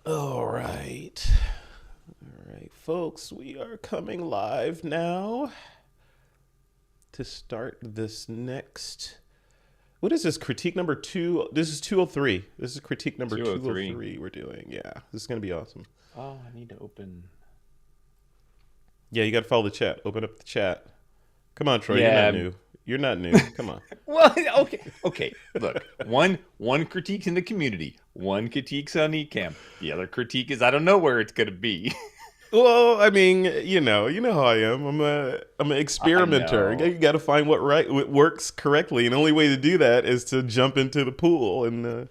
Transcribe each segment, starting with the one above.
All right. All right, folks, we are coming live now to start this next. What is this? Critique number two? This is 203. This is critique number 203. 203 we're doing. Yeah, this is going to be awesome. Oh, I need to open. Yeah, you got to follow the chat. Open up the chat. Come on, Troy. You're not Yeah. new. You're not new. Come on. Well, okay. Look, one critique's in the community, one critique's on Ecamm. The other critique is I don't know where it's gonna be. Well, I mean, you know how I am. I'm an I experimenter. You know. got to find what works correctly, and the only way to do that is to jump into the pool and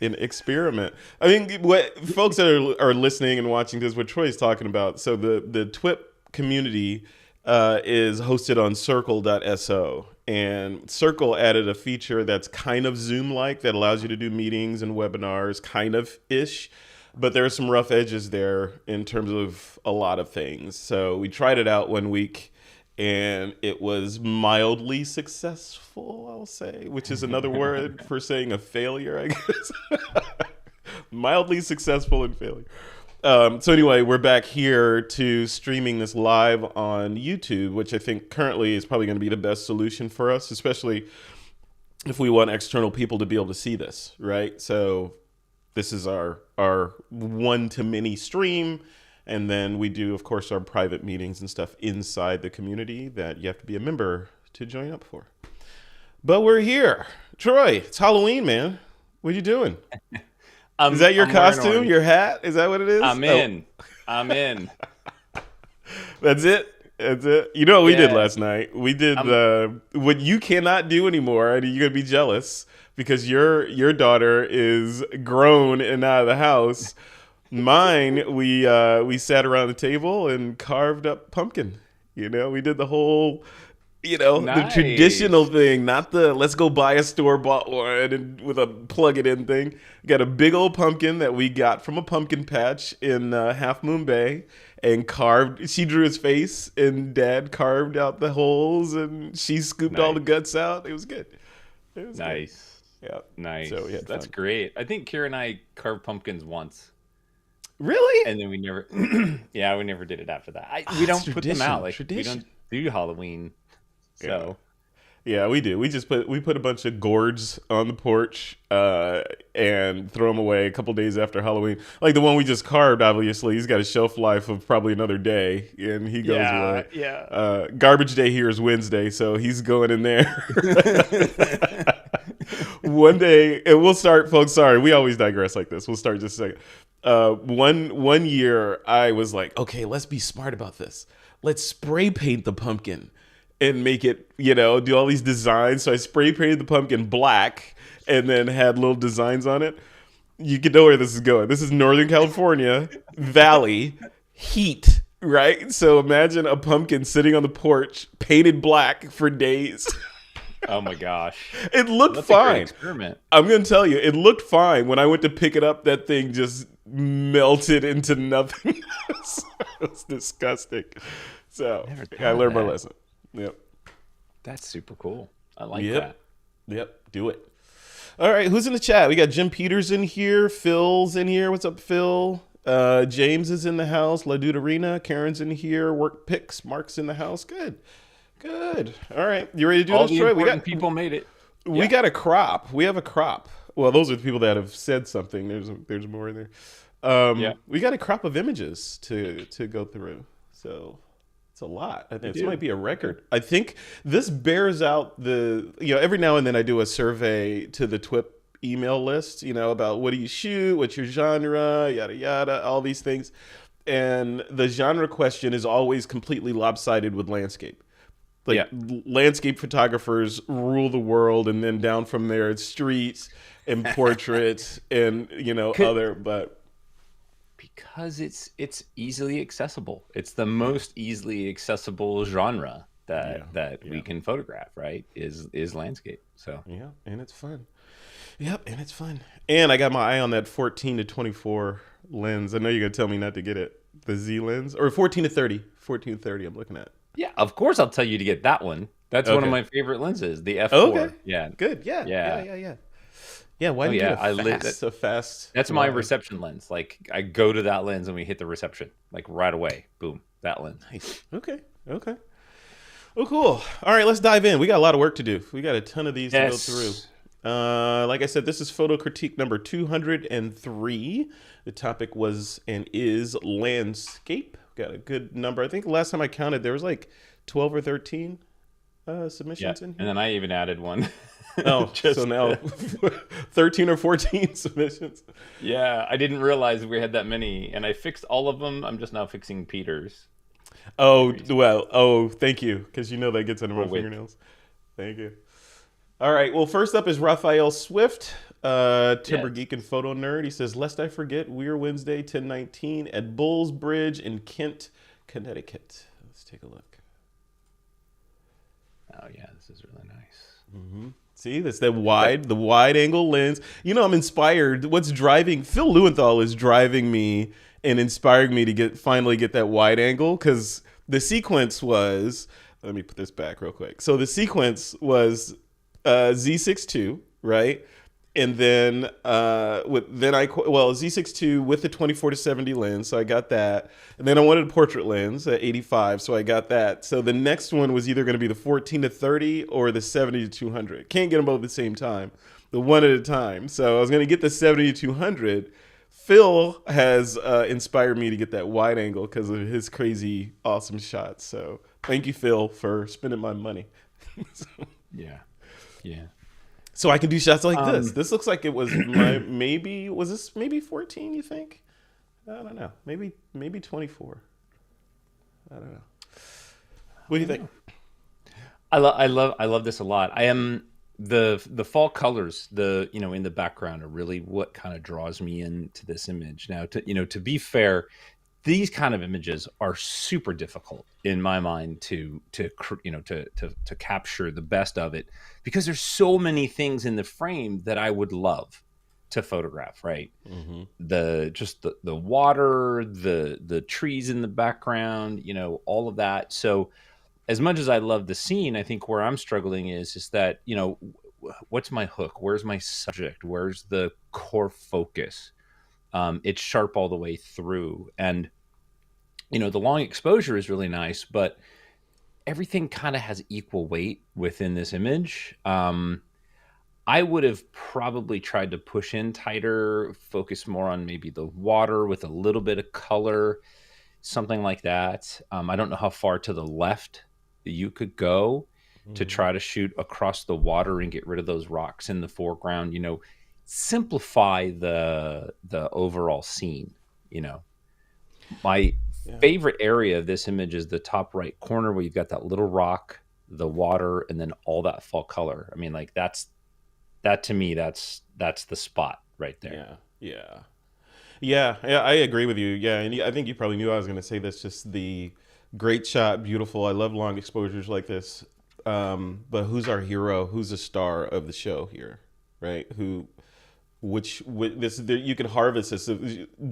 experiment. I mean, what folks that are listening and watching this, what Troy's talking about. So the TWiP community is hosted on Circle.so, and Circle added a feature that's kind of Zoom-like that allows you to do meetings and webinars, kind of ish. But there are some rough edges there in terms of a lot of things. So we tried it out one week, and it was mildly successful, I'll say, which is another word for saying a failure, I guess. Mildly successful in failure. So anyway, we're back here to streaming this live on YouTube, which I think currently is probably going to be the best solution for us, especially if we want external people to be able to see this, right? So this is our one to many stream, and then we do, of course, our private meetings and stuff inside the community that you have to be a member to join up for. But we're here. Troy, it's Halloween, man. What are you doing? Is that your I'm wearing costume? orange. Your hat? Is that what it is? I'm in. I'm in. That's it. That's it. You know what we did Yeah. last night? We did I'm what you cannot do anymore, and you're gonna be jealous because your daughter is grown and out of the house. Mine, we sat around the table and carved up pumpkin. You know, we did the whole, the traditional nice. thing, not the let's go buy a store bought one and with a plug it in thing. Got a big old pumpkin that we got from a pumpkin patch in Half Moon Bay and carved. She drew his face, and Dad carved out the holes, and she scooped all the Nice. guts out. It was good. It was good. Nice. Yeah. So we Nice. had That's fun. great. I think Kira and I carved pumpkins once. Really? And then we never yeah, we never did it after that. We It's don't put them out. tradition. Like we Tradition. don't do Halloween. Yeah. So Yeah, we do. We put a bunch of gourds on the porch and throw them away a couple days after Halloween. Like the one we just carved, obviously, he's got a shelf life of probably another day, and he goes yeah, away. yeah. Garbage day here is Wednesday, so he's going in there. One day, and we'll start, folks. Sorry, we always digress like this. We'll start just a second. One year, I was like, okay, let's be smart about this. Let's spray paint the pumpkin and make it, do all these designs. So I spray painted the pumpkin black and then had little designs on it. You can know where this is going. This is Northern California, Valley, heat, right? So imagine a pumpkin sitting on the porch, painted black for days. Oh my gosh. It Well, looked that's a great fine. experiment. I'm going to tell you, it looked fine. When I went to pick it up, that thing just melted into nothing. It was disgusting. So Never I thought of learned my that. lesson. Yep. That's super cool. I like Yep. that. Yep. Do it. All right. Who's in the chat? We got Jim Peters in here. Phil's in here. What's up, Phil? James is in the house. La Dude Arena. Karen's in here. Work picks. Mark's in the house. Good. Good. All right. You ready to do All this, the Troy? important people made it. We Yeah. got a crop. We have a crop. Well, those are the people that have said something. There's more in there. Yeah. We got a crop of images to go through. So it's a lot. I We think this do. might be a record. I think this bears out every now and then I do a survey to the TWiP email list, about what do you shoot, what's your genre, yada yada, all these things. And the genre question is always completely lopsided with landscape. Like Yeah. landscape photographers rule the world, and then down from there it's streets and portraits and Could, other. But because it's easily accessible. It's the most easily accessible genre yeah, that we yeah, can photograph, right? Is landscape. So yeah, and it's fun. Yep, and it's fun. And I got my eye on that 14 to 24 lens. I know you're gonna tell me not to get it, the Z lens, or 14 to 30. 14 to 30. I'm looking at. yeah, of course I'll tell you to get that one. That's one of Okay. my favorite lenses, the Okay. f4. Yeah. Good. Yeah. Yeah. Yeah. Yeah. Yeah. Yeah, why Oh do you get yeah, I lit that. a fast That's my wide? reception lens. Like I go to that lens and we hit the reception like right away. Boom, that lens. Nice. Okay. Okay. Oh, cool. All right, let's dive in. We got a lot of work to do. We got a ton of these to go through. Yes. Like I said, this is photo critique number 203. The topic was and is landscape. Got a good number. I think last time I counted, there was like 12 or 13 Yeah, submissions in and here. then I even added one. Oh, so Just now 13 or 14 submissions. yeah, I didn't realize we had that many, and I fixed all of them. I'm just now fixing Peter's for some Oh, reason. well, oh, thank you. Because you know that gets under For my width. fingernails. Thank you. All right. Well, first up is Raphael Swift, Timber Yes. Geek and Photo Nerd. He says, "Lest I forget, Weir Wednesday, 1019 at Bulls Bridge in Kent, Connecticut." Let's take a look. Oh yeah, this is really nice. See, that's that That the wide angle lens. You know, I'm inspired. What's driving Phil Lewenthal is driving me and inspiring me to finally get that wide angle because the sequence was. Let me put this back real quick. So the sequence was Z62, right? And then Z62 with the 24 to 70 lens, so I got that. And then I wanted a portrait lens at 85, so I got that. So the next one was either going to be the 14 to 30 or the 70 to 200. Can't get them both at the same time, the one at a time. So I was going to get the 70 to 200. Phil has inspired me to get that wide angle because of his crazy awesome shots. So thank you, Phil, for spending my money. yeah, yeah. So I can do shots like this. Um, This looks like it was my was this maybe 14, you think? I don't know. Maybe 24. I don't know. What do you think? I love this a lot. I am the fall colors, the in the background are really what kind of draws me into this image. Now, to be fair, these kind of images are super difficult in my mind to capture the best of it because there's so many things in the frame that I would love to photograph, right? Mm-hmm. The water, the trees in the background, all of that. So as much as I love the scene, I think where I'm struggling is that, what's my hook? Where's my subject? Where's the core focus? It's sharp all the way through. And, the long exposure is really nice, but everything kind of has equal weight within this image. I would have probably tried to push in tighter, focus more on maybe the water with a little bit of color, something like that. I don't know how far to the left you could go to Mm-hmm. try to shoot across the water and get rid of those rocks in the foreground. Simplify the overall scene. You know, my Yeah. favorite area of this image is the top right corner where you've got that little rock, the water, and then all that fall color. I mean, like that to me, that's the spot right there. Yeah. Yeah. Yeah. Yeah. I agree with you. Yeah. And I think you probably knew I was going to say this. Just the great shot, beautiful. I love long exposures like this. But who's our hero? Who's the star of the show here? Right? You can harvest this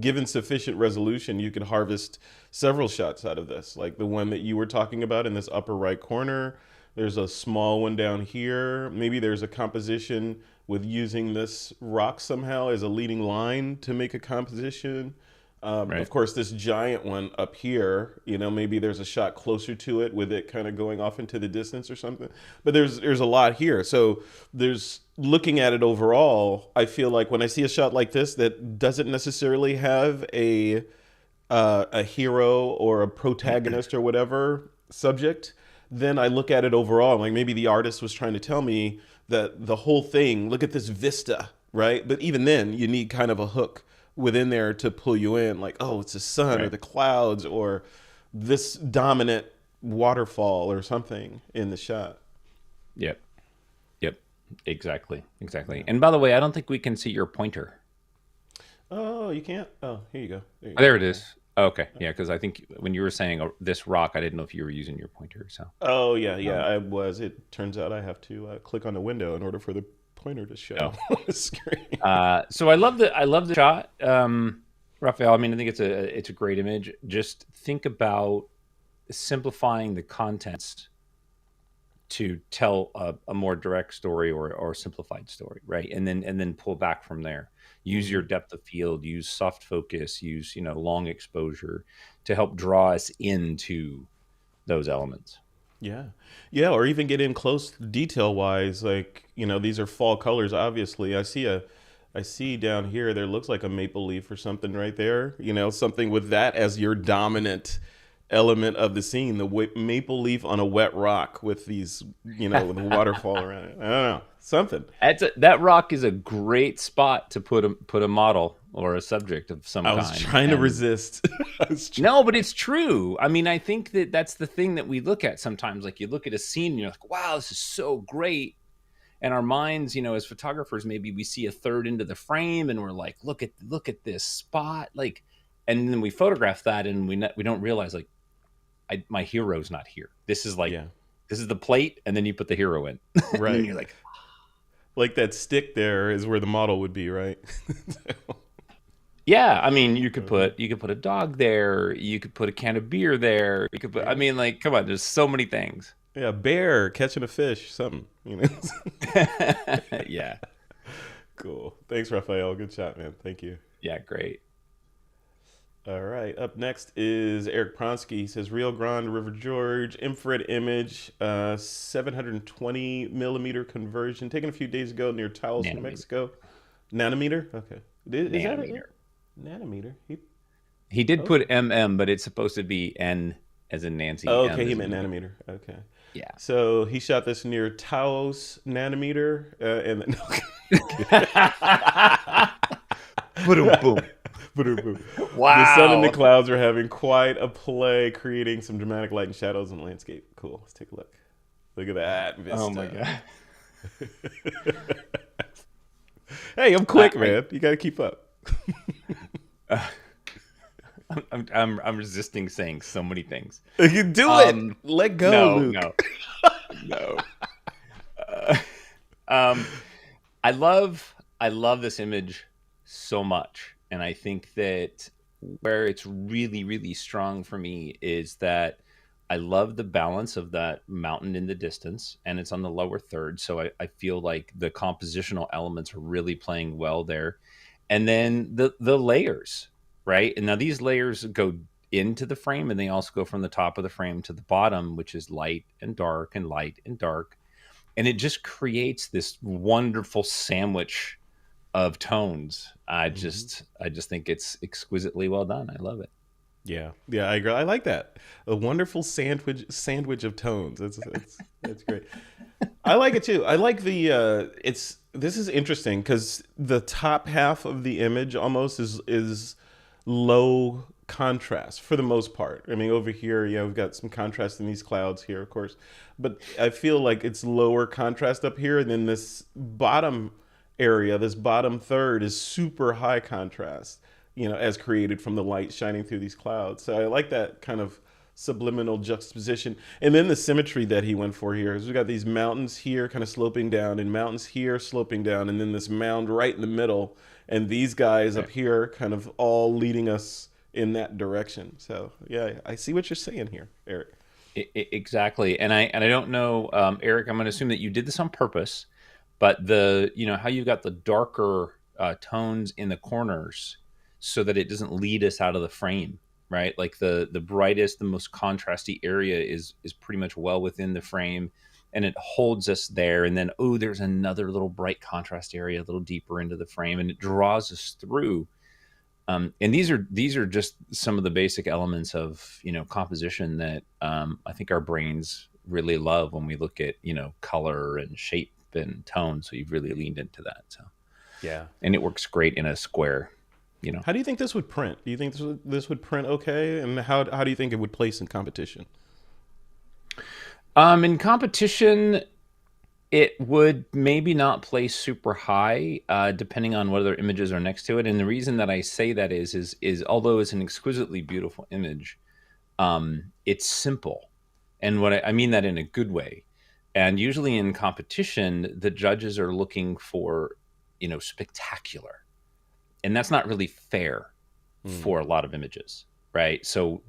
given sufficient resolution. You can harvest several shots out of this, like the one that you were talking about in this upper right corner. There's a small one down here. Maybe there's a composition with using this rock somehow as a leading line to make a composition. Of Right. course, this giant one up here, maybe there's a shot closer to it with it kind of going off into the distance or something. But there's a lot here. So there's looking at it overall, I feel like when I see a shot like this that doesn't necessarily have a hero or a protagonist or whatever subject, then I look at it overall. Like maybe the artist was trying to tell me that the whole thing, look at this vista, right? But even then, you need kind of a hook within there to pull you in. Like, oh, it's the sun or Right. the clouds or this dominant waterfall or something in the shot. Yep. Yep. Exactly. Exactly. And by the way, I don't think we can see your pointer. Oh, you can't? Oh, here you go. There you Oh, go. there it is. Oh, okay. Yeah, because I think when you were saying this rock, I didn't know if you were using your pointer. So, Oh, yeah, yeah, um, I was. It turns out I have to click on the window in order for the pointer to show no. on the screen. So I love the shot, Raphael. I mean, I think it's a great image. Just think about simplifying the contents to tell a more direct story or simplified story, right? And then pull back from there. Use your Hmm. depth of field, use soft focus, use long exposure to help draw us into those elements. Yeah. Yeah, or even get in close detail wise, like, these are fall colors, obviously. I see down here there looks like a maple leaf or something right there. Something with that as your dominant element of the scene, the maple leaf on a wet rock with these, with a waterfall around it. I don't know. Something. That rock is a great spot to put a model or a subject of some I was kind. trying to And resist. I was no, but it's true. I mean, I think that that's the thing that we look at sometimes. Like you look at a scene and you're like, wow, this is so great. And our minds, as photographers, maybe we see a third into the frame and we're like, look at this spot. Like, and then we photograph that and we don't realize like my hero's not here. yeah, This is the plate. And then you put the hero in and then right. you're like, Like that stick there is where the model would be, right? yeah, I mean, you could Uh, put a dog there, you could put a can of beer there, you could put. I yeah. mean, like, come on, there's so many things. Yeah, bear catching a fish, something. Yeah, Cool. Thanks, Raphael. Good shot, man. Thank you. yeah, great. All right. Up next is Eric Pronsky. He says Rio Grande River George infrared image, 720 millimeter conversion, taken a few days ago near Taos, New Nanometer, Mexico. Nanometer. Okay. Is that it? nanometer. Nanometer. He did Okay. put but it's supposed to be N as in Oh, Nancy, okay. M He as in meant Mike. nanometer. Okay. Yeah. So he shot this near Taos nanometer, and then Boom, boom. Boom. The sun and the Wow. clouds are having quite a play, creating some dramatic light and shadows in the landscape. Cool. Let's take a look. Look at that Oh my vista. god. Hey, I'm I, quick, man. You got to keep up. I I'm resisting saying so many things. You do it. Um, Let go, no, Luke. no, no. Uh, um, I love this image so much, and I think that where it's really really strong for me is that I love the balance of that mountain in the distance, and it's on the lower third, so I feel like the compositional elements are really playing well there, and then the layers, right? And now these layers go into the frame, and they also go from the top of the frame to the bottom, which is light and dark and light and dark, and it just creates this wonderful sandwich of tones. Hmm. I just think it's exquisitely well done. I love it. Yeah, yeah, I agree. I like that. A wonderful sandwich of tones. That's great. I like it too. I like the it's this is interesting because the top half of the image almost is low contrast for the most part. I mean, over here, yeah, we've got some contrast in these clouds here, of course, but I feel like it's lower contrast up here, and then this bottom area, this bottom third, is super high contrast. As created from the light shining through these clouds. So I like that kind of subliminal juxtaposition. And then the symmetry that he went for here is we got these mountains here kind of sloping down and mountains here sloping down and then this mound right in the middle and these guys up Right. here kind of all leading us in that direction. So yeah, I see what you're saying here, Eric. Exactly. And I don't know, Eric. I'm going to assume that you did this on purpose, but the how you got the darker tones in the corners, so that it doesn't lead us out of the frame, right? Like the brightest, the most contrasty area is pretty much well within the frame, and it holds us there. And then there's another little bright contrast area a little deeper into the frame, and it draws us through. And these are just some of the basic elements of composition that I think our brains really love when we look at color and shape and tone. So you've really leaned into that. So Yeah. and it works great in a square. You know, How do you think this would print? Do you think this would print okay? And how do you think it would place in competition? in competition, it would maybe not place super high, depending on what other images are next to it. And the reason that I say that is although it's an exquisitely beautiful image, it's simple. And I mean that in a good way. And usually in competition, the judges are looking for, spectacular. And that's not really fair Hmm. for a lot of images, right? So,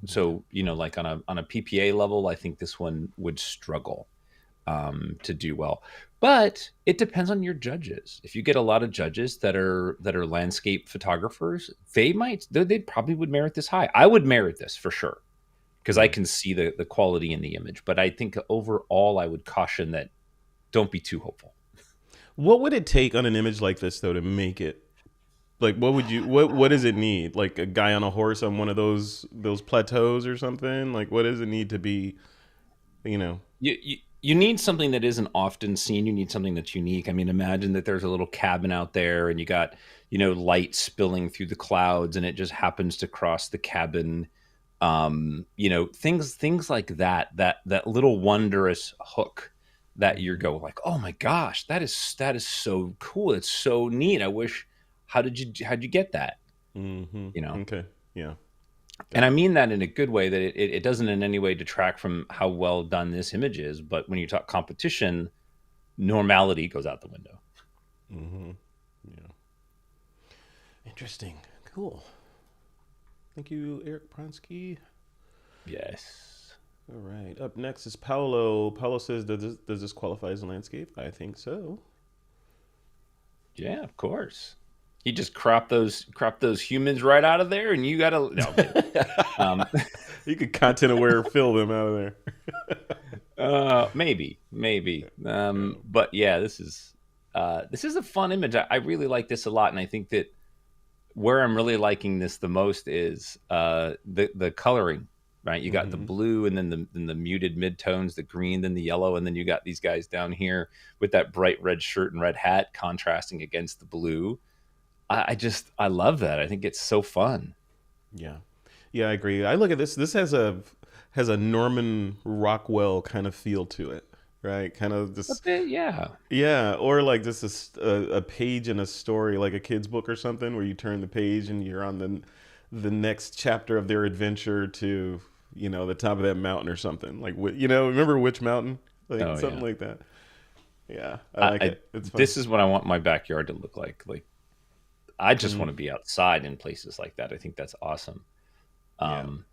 Yeah. like on a PPA level, I think this one would struggle. to do well. But it depends on your judges. If you get a lot of judges that are landscape photographers, they probably would merit this high. I would merit this for sure because I Mm. can see the quality in the image. But I think overall, I would caution that don't be too hopeful. What would it take on an image like this though to make it like what does it need? Like a guy on a horse on one of those plateaus or something? Like what does it need to be, you know? You need something that isn't often seen. You need something that's unique. I mean, imagine that there's a little cabin out there and you got, light spilling through the clouds and it just happens to cross the cabin. Things like that little wondrous hook that you Mhm. go like, oh my gosh, that is so cool. It's so neat. I wish, how'd you get that? Mhm. You know? Okay. Yeah. And I Got it. mean that in a good way, that it doesn't in any way detract from how well done this image is. But when you talk competition, normality goes out the window. Mhm. Yeah. Interesting. Cool. Thank you, Eric Pronsky. Yes. All right. Up next is Paolo. Paolo says, does this qualify as a landscape? I think so. Yeah, of course. He just crop those humans right out of there, and you gotta. No, I'm kidding. Um, You could content aware fill them out of there. maybe. Yeah. But yeah, this is a fun image. I really like this a lot, and I think that where I'm really liking this the most is the coloring. Right, you got the Mm-hmm. blue, and then the muted midtones, the green, then the yellow, and then you got these guys down here with that bright red shirt and red hat contrasting against the blue. I love that. I think it's so fun. Yeah. Yeah, I agree. I look at this. This has a Norman Rockwell kind of feel to it, right? Kind of A this, bit, yeah. yeah, or like just a page in a story, like a kid's book or something, where you turn the page and you're on the next chapter of their adventure to the top of that mountain or something. Like remember Witch Mountain, like Oh something yeah. like that. Yeah, I I, like I it. It's fun. this is what I want my backyard to look like. Like I just Mm, want to be outside in places like that. I think that's awesome. yeah. Um,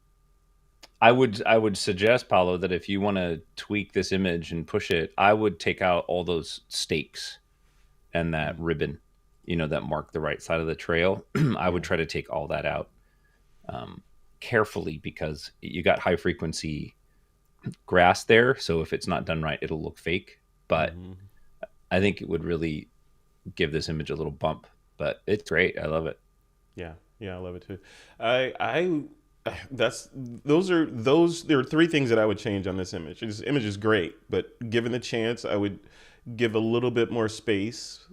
I would suggest, Paulo, that if you want to tweak this image and push it, I would take out all those stakes and that Mm, ribbon, that mark the right side of the trail. I would yeah. try to take all that out um, carefully because you got high frequency grass there. So if it's not done right, it'll look fake. But Hmm. I think it would really give this image a little bump. But it's great. I love it. Yeah, yeah, I love it too. That's those. There are three things that I would change on this image. This image is great, but given the chance, I would give a little bit more space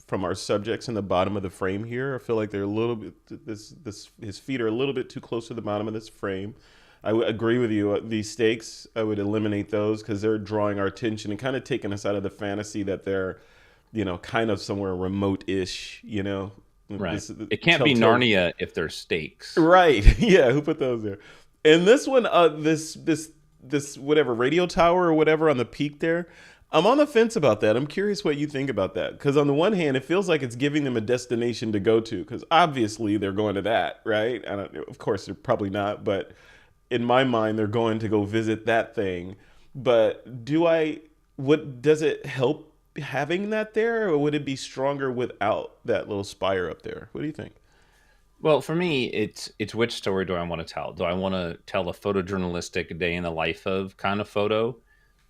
from our subjects in the bottom of the frame here. I feel like they're a little bit. This his feet are a little bit too close to the bottom of this frame. I would agree with you. These stakes, I would eliminate those because they're drawing our attention and kind of taking us out of the fantasy that they're, kind of somewhere remote-ish. Right. This It can't be telltale. Narnia if there's stakes. Right. Yeah. Who put those there? And this one, this whatever radio tower or whatever on the peak there. I'm on the fence about that. I'm curious what you think about that. Because on the one hand, it feels like it's giving them a destination to go to. Because obviously they're going to that, right? I don't, of course, they're probably not. But in my mind, they're going to go visit that thing. But what does it help having that there, or would it be stronger without that little spire up there? What do you think? Well, for me, it's which story do I want to tell? Do I want to tell a photojournalistic day in the life of kind of photo?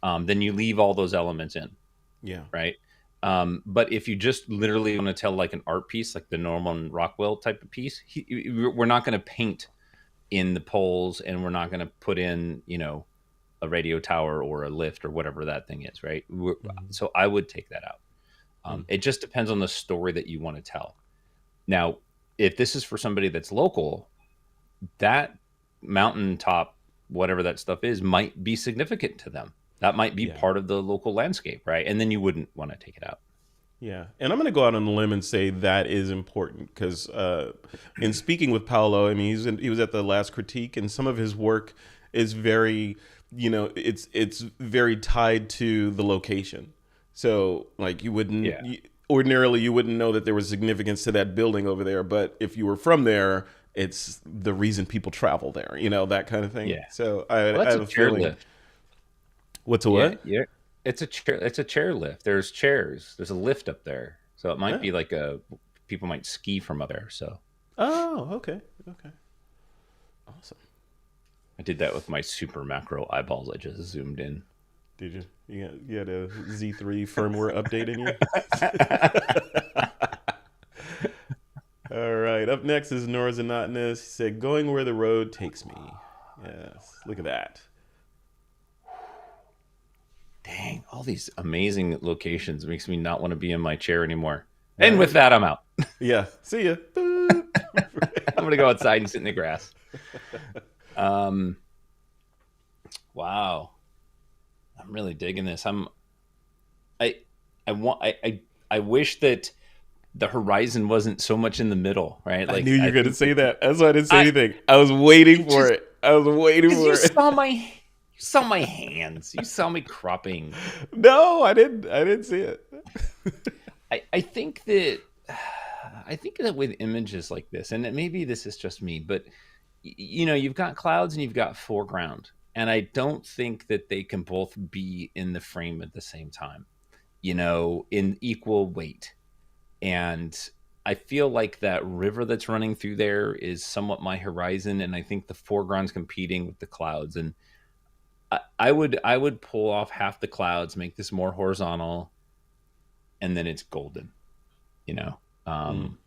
Then you leave all those elements in, Yeah. right? But if you just literally want to tell like an art piece, like the Norman Rockwell type of piece, we're not going to paint in the poles, and we're not going to put in, a radio tower or a lift or whatever that thing is, right? Mm-hmm. So I would take that out. Mm. It just depends on the story that you want to tell. Now, if this is for somebody that's local, that mountaintop, whatever that stuff is, might be significant to them. That might be Yeah. part of the local landscape, right? And then you wouldn't want to take it out. Yeah. And I'm going to go out on a limb and say that is important because in speaking with Paolo, I mean, he was at the last critique, and some of his work is very, it's very tied to the location. So, like, Yeah. ordinarily, you wouldn't know that there was significance to that building over there. But if you were from there, it's the reason people travel there, that kind of thing. Yeah. So I Well, I that's a have a feeling. chairlift. What's a Yeah. what? Yeah. It's a chair. It's a chair lift. There's chairs. There's a lift up there, so it might Yeah. be like a people might ski from up there. So Oh, okay. Okay. Awesome. I did that with my super macro eyeballs. I just zoomed in. Did you? You had a Z3 firmware update in you? All right. Up next is Nora's Monotonous. He said, "Going where the road takes me." Yes. Look at that. Dang, all these amazing locations makes me not want to be in my chair anymore. And with Right? that, I'm out. Yeah. See ya. Boop. I'm gonna go outside and sit in the grass. Um, wow, I'm really digging this. I, I want, I wish that the horizon wasn't so much in the middle, right? I Like knew you I were going to think say that. That's why I didn't say I, anything. I was waiting it for just it. I was waiting because for it. you saw my hands, you saw me cropping. No, I didn't. I didn't see it. I think that I think that with images like this, and maybe this is just me, but you've got clouds and you've got foreground, and I don't think that they can both be in the frame at the same time, in equal weight. And I feel like that river that's running through there is somewhat my horizon, and I think the foreground's competing with the clouds. And I would pull off half the clouds, make this more horizontal, and then it's golden. You know, Mm. um,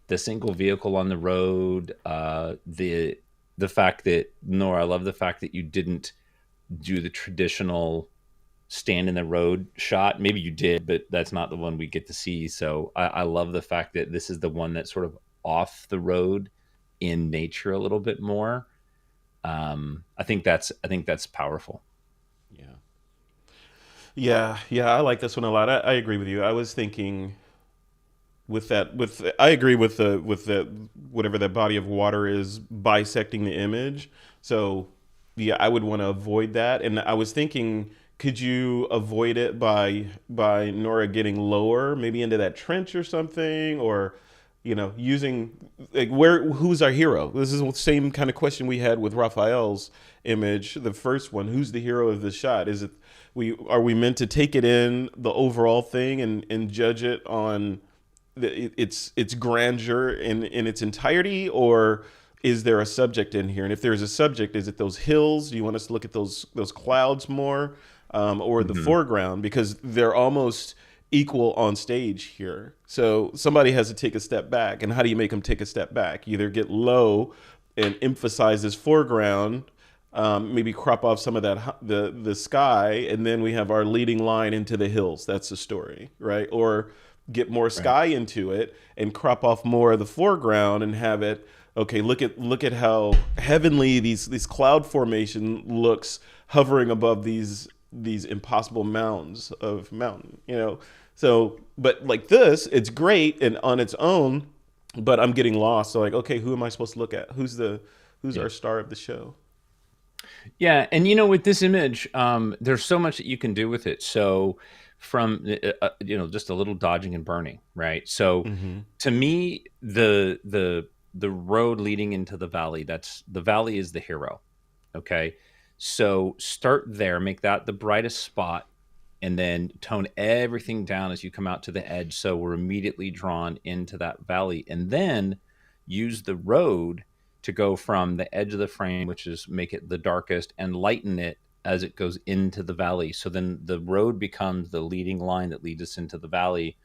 the single vehicle on the road, the fact that Nora, I love the fact that you didn't do the traditional stand in the road shot. Maybe you did, but that's not the one we get to see. So I love the fact that this is the one that's sort of off the road in nature a little bit more. I think that's powerful. Yeah. Yeah. Yeah. I like this one a lot. I agree with you. I was thinking with that. I agree with the whatever that body of water is bisecting the image. So yeah, I would want to avoid that. And I was thinking, could you avoid it by Nora getting lower, maybe into that trench or something, or using like who's our hero? This is the same kind of question we had with Raphael's image, the first one. Who's the hero of the shot? Is it are we meant to take it in the overall thing and judge it on its grandeur in its entirety, or is there a subject in here? And if there's a subject, is it those hills? Do you want us to look at those clouds more, or the Hmm. foreground, because they're almost equal on stage here? So somebody has to take a step back, and how do you make them take a step back? You either get low and emphasize this foreground, maybe crop off some of that the sky, and then we have our leading line into the hills. That's the story, right? Or get more Right. sky into it and crop off more of the foreground and have it, okay, look at how heavenly these cloud formation looks, hovering above these impossible mounds of mountain. So but like this, it's great and on its own, but I'm getting lost. So like, okay, who am I supposed to look at? Who's Yeah. our star of the show? Yeah, and with this image, there's so much that you can do with it. So, from just a little dodging and burning, right? So, Mm-hmm. to me, the road leading into the valley, that's the valley is the hero. Okay, so start there, make that the brightest spot, and then tone everything down as you come out to the edge. So we're immediately drawn into that valley, and then use the road to go from the edge of the frame, which is make it the darkest, and lighten it as it goes into the valley. So then the road becomes the leading line that leads us into the valley.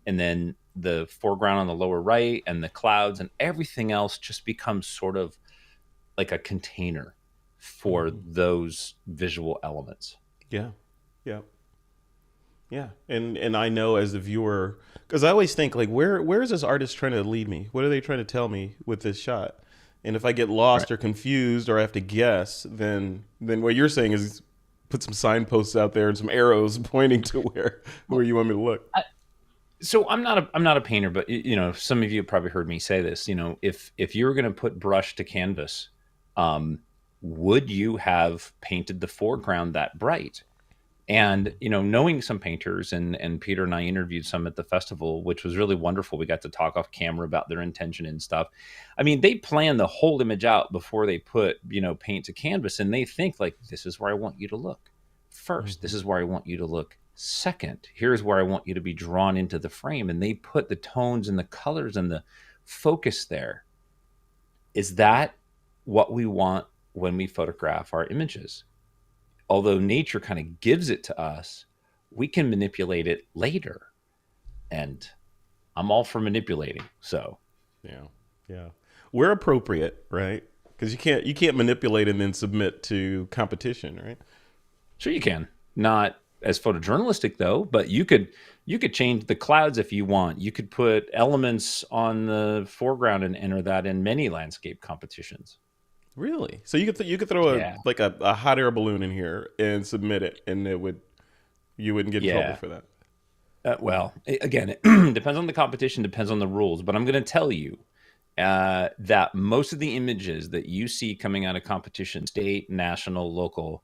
And then the foreground on the lower right and the clouds and everything else just becomes sort of like a container for Mm-hmm. those visual elements. Yeah. Yeah. Yeah, and I know as the viewer, because I always think like, where is this artist trying to lead me? What are they trying to tell me with this shot? And if I get Right. lost or confused or I have to guess, then what you're saying is put some signposts out there and some arrows pointing to where Well, you want me to look. so I'm not a painter, but some of you have probably heard me say this. If you were going to put brush to canvas, um, would you have painted the foreground that bright? And knowing some painters, and Peter and I interviewed some at the festival, which was really wonderful. We got to talk off camera about their intention and stuff. I mean, they plan the whole image out before they put paint to canvas, and they think like, this is where I want you to look first. This Hmm. is where I want you to look second. Here's where I want you to be drawn into the frame. And they put the tones and the colors and the focus there. Is that what we want when we photograph our images? Although nature kind of gives it to us, we can manipulate it later. And I'm all for manipulating. So, Yeah, yeah. Where appropriate, right? Because you can't manipulate and then submit to competition, right? sure you can. Not as photojournalistic though, but you could change the clouds if you want. You could put elements on the foreground and enter that in many landscape competitions. Really? So you could throw Yeah. a hot air balloon in here and submit it, and you wouldn't get in trouble Yeah. for that. Well, again, it depends on the competition, depends on the rules. But I'm going to tell you that most of the images that you see coming out of competition, state, national, local,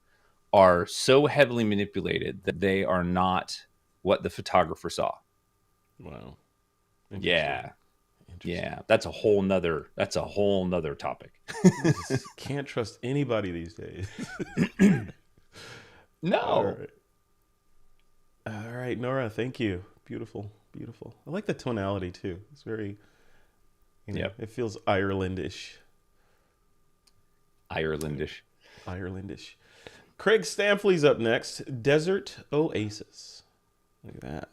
are so heavily manipulated that they are not what the photographer saw. Wow, interesting, Yeah. interesting. Yeah. That's a whole nother topic. You just can't trust anybody these days. All No. right, all right, Nora. Thank you. Beautiful, beautiful. I like the tonality too. It's very, Yep. it feels Irelandish. Irelandish. Irelandish. Craig Stampley's up next. Desert Oasis. Look at that.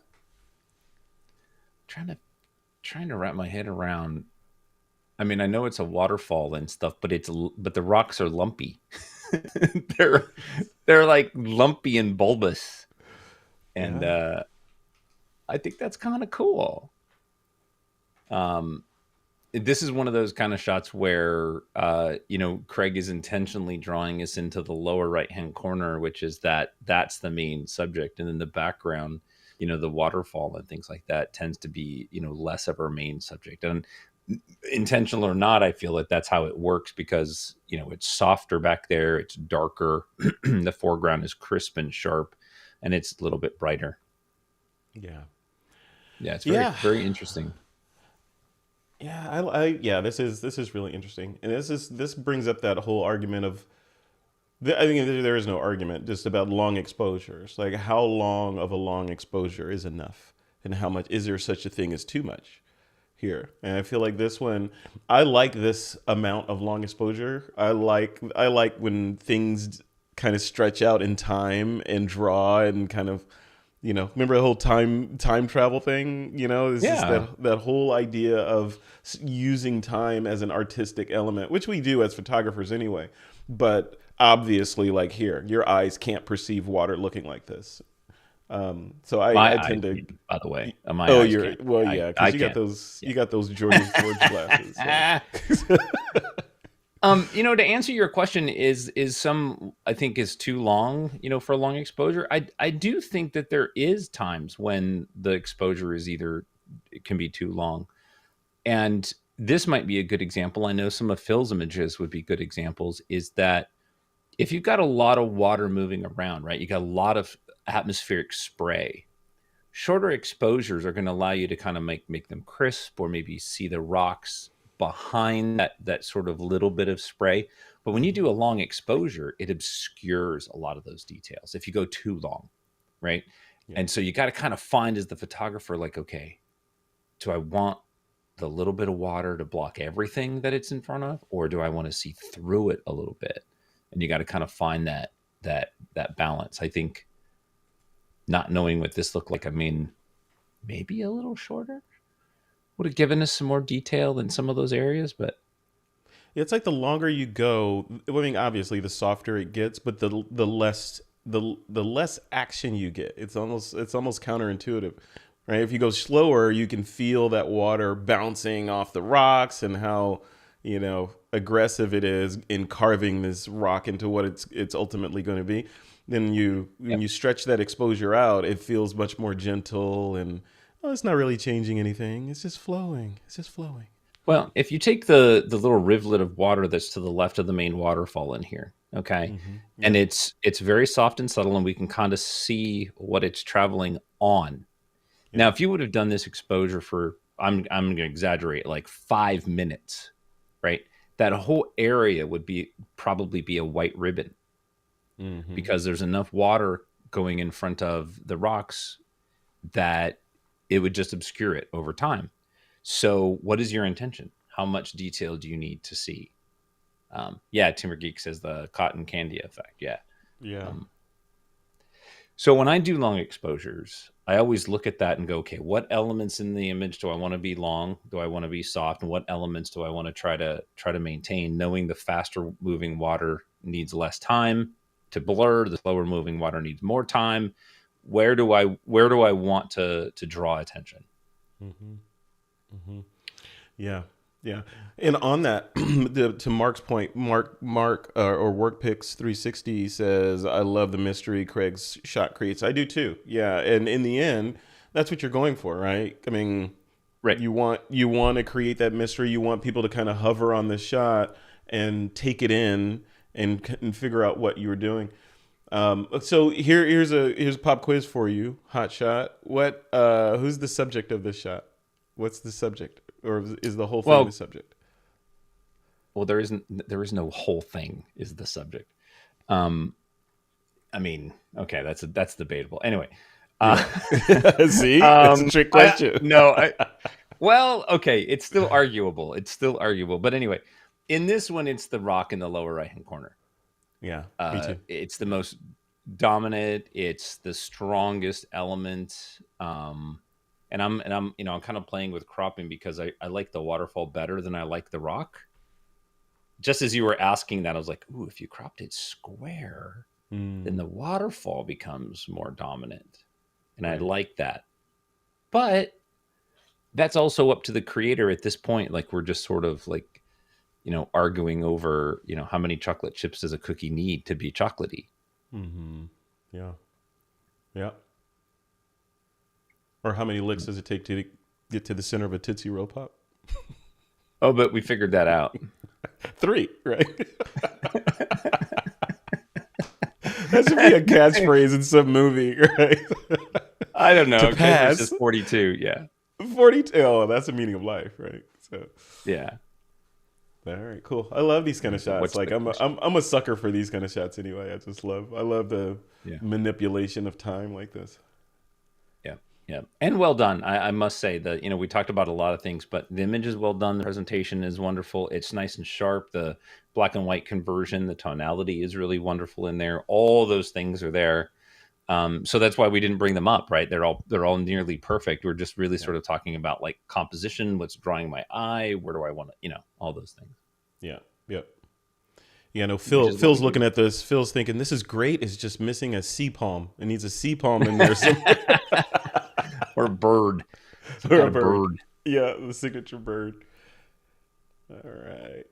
Trying to wrap my head around. I mean, I know it's a waterfall and stuff, but the rocks are lumpy. they're they're like lumpy and bulbous, and Yeah. I think that's kind of cool. Um, this is one of those kind of shots where Craig is intentionally drawing us into the lower right hand corner, which is that's the main subject, and in the background, the waterfall and things like that tends to be less of our main subject. And intentional or not, I feel that that's how it works because it's softer back there, it's darker, the foreground is crisp and sharp, and it's a little bit brighter. Yeah. Yeah, it's very Yeah. very interesting. Yeah. Yeah. This is really interesting, and this brings up that whole argument of. I think there is no argument just about long exposures. Like how long of a long exposure is enough, and how much is there such a thing as too much here? And I feel like this one, I like this amount of long exposure. I like when things kind of stretch out in time and draw and kind of remember the whole time travel thing. It's just Yeah. that whole idea of using time as an artistic element, which we do as photographers anyway. But obviously, like here, your eyes can't perceive water looking like this. So I My eyes, tend to. by the way, my Oh, eyes you're can't. well, I yeah, because I you got can't. those Yeah. you got those George glasses. So To answer your question, is some I think is too long, for a long exposure. I do think that there is times when the exposure is either it can be too long, and this might be a good example. I know some of Phil's images would be good examples. Is that if you've got a lot of water moving around, right? You got a lot of atmospheric spray. Shorter exposures are going to allow you to kind of make them crisp, or maybe see the rocks behind that sort of little bit of spray. But when you mhm, do a long exposure, it obscures a lot of those details if you go too long, right? yeah, And so you got to kind of find as the photographer, like, okay, do I want the little bit of water to block everything that it's in front of, or do I want to see through it a little bit? And you got to kind of find that balance. I think not knowing what this looked like, I mean, maybe a little shorter would have given us some more detail in some of those areas, but it's like the longer you go. I mean, obviously, the softer it gets, but the less action you get. It's almost counterintuitive, right? If you go slower, you can feel that water bouncing off the rocks and how aggressive it is in carving this rock into what it's ultimately going to be. Then when yep. you stretch that exposure out, it feels much more gentle and it's not really changing anything. It's just flowing. It's just flowing. Well, if you take the little rivulet of water that's to the left of the main waterfall in here, okay, and Yep. it's very soft and subtle, and we can kind of see what it's traveling on. Now, Yep. if you would have done this exposure for I'm going to exaggerate, like 5 minutes, right? That whole area would be probably be a white ribbon Hmm. because there's enough water going in front of the rocks, that it would just obscure it over time. So, what is your intention? How much detail do you need to see? Yeah, Timber Geek says the cotton candy effect. Yeah. Yeah. Um, so when I do long exposures, I always look at that and go, okay, what elements in the image do I want to be long? Do I want to be soft? And what elements do I want to try to maintain? Knowing the faster moving water needs less time to blur, the slower moving water needs more time. Where do I want to draw attention? Mm-hmm. Mm-hmm. Yeah, yeah. And on that, to Mark's point, Mark or WorkPix 360 says, "I love the mystery Craig's shot creates." I do too. Yeah, and in the end, that's what you're going for, right? I mean, Right. you want to create that mystery. You want people to kind of hover on the shot and take it in and figure out what you were doing. So here's a pop quiz for you, hot shot. Who's the subject of this shot? What's the subject, or is the whole thing the Well, subject? well, there is no whole thing is the subject. Um, I mean, okay, that's debatable. Anyway, uh, Yeah. See, it's a trick I question. no, I well, okay, it's still arguable. It's still arguable, but anyway, in this one, it's the rock in the lower right hand corner. Yeah, me too. It's the most dominant. It's the strongest element. And I'm I'm kind of playing with cropping because I like the waterfall better than I like the rock. Just as you were asking that, I was like, ooh, if you cropped it square, then Mm, the waterfall becomes more dominant. And I right. like that. But that's also up to the creator at this point. Like we're just sort of like, arguing over, how many chocolate chips does a cookie need to be chocolatey? Mm-hmm. Yeah. Yeah. Or how many licks does it take to get to the center of a Tootsie Roll Pop? Oh, but we figured that out. Three, right? That should be a catchphrase in some movie, right? I don't To know. Kramer says pass 42. Yeah. 42. Oh, that's the meaning of life, right? So, Yeah. all right, cool. I love these kind of shots. What's Like the question? I'm a sucker for these kind of shots anyway. I love the Yeah. manipulation of time like this. Yeah. Yeah. And well done. I must say that, we talked about a lot of things, but the image is well done. The presentation is wonderful. It's nice and sharp. The black and white conversion, the tonality is really wonderful in there. All those things are there. So that's why we didn't bring them up, right? They're all nearly perfect. We're just really Yeah. sort of talking about like composition, what's drawing my eye, where do I want to, all those things, Yeah. Yep. Yeah, no, which is what we Phil's do. looking at this. Phil's thinking this is great. It's just missing a sea palm. It needs a sea palm in there somewhere. Or a bird, some Or kind a of bird. bird. Yeah, the signature bird. All right.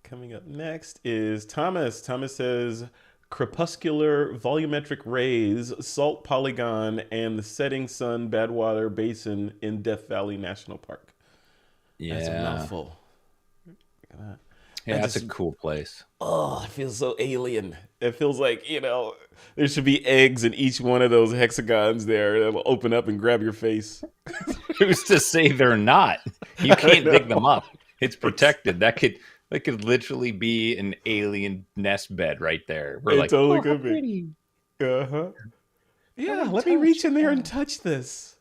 Coming up next is Thomas. Thomas says crepuscular volumetric rays, salt polygon, and the setting sun Badwater Basin in Death Valley National Park. That's a Yeah. mouthful. Look at that. Yeah, I that's a just, cool place. oh, it feels so alien. It feels like, there should be eggs in each one of those hexagons there that'll open up and grab your face. Who's to say they're not? You I can't dig them know. up. It's It's, protected. That could literally be an alien nest bed right there. We're it like, totally oh, how could be. pretty. Uh huh. I Yeah, want let to me reach touch. in there and Yeah. touch this.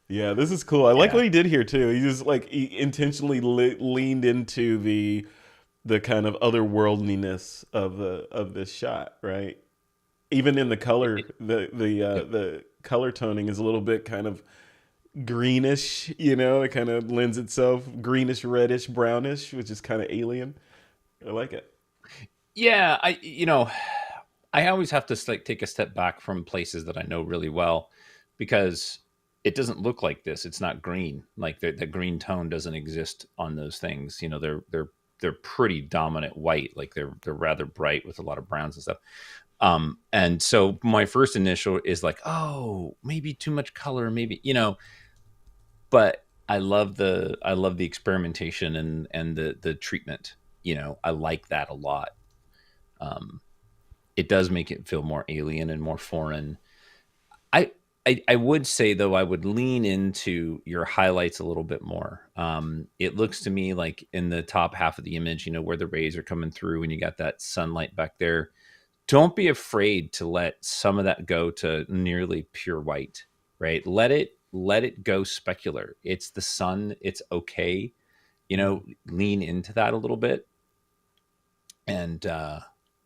Yeah, this is cool. I like Yeah. what he did here too. He intentionally leaned into the kind of otherworldliness of this shot, right? Even in the color, Yep. the color toning is a little bit kind of greenish. It kind of lends itself greenish, reddish, brownish, which is kind of alien. I like it. Yeah. I always have to like take a step back from places that I know really well because it doesn't look like this. It's not green. Like the green tone doesn't exist on those things. They're pretty dominant white. Like they're rather bright with a lot of browns and stuff. And so my first initial is like, oh, maybe too much color, maybe, but I love the experimentation and the treatment. I like that a lot. Um, it does make it feel more alien and more foreign. I, I would say though I would lean into your highlights a little bit more. It looks to me like in the top half of the image, where the rays are coming through and you got that sunlight back there. don't be afraid to let some of that go to nearly pure white, right? Let it go specular. It's the sun. It's okay. Lean into that a little bit and,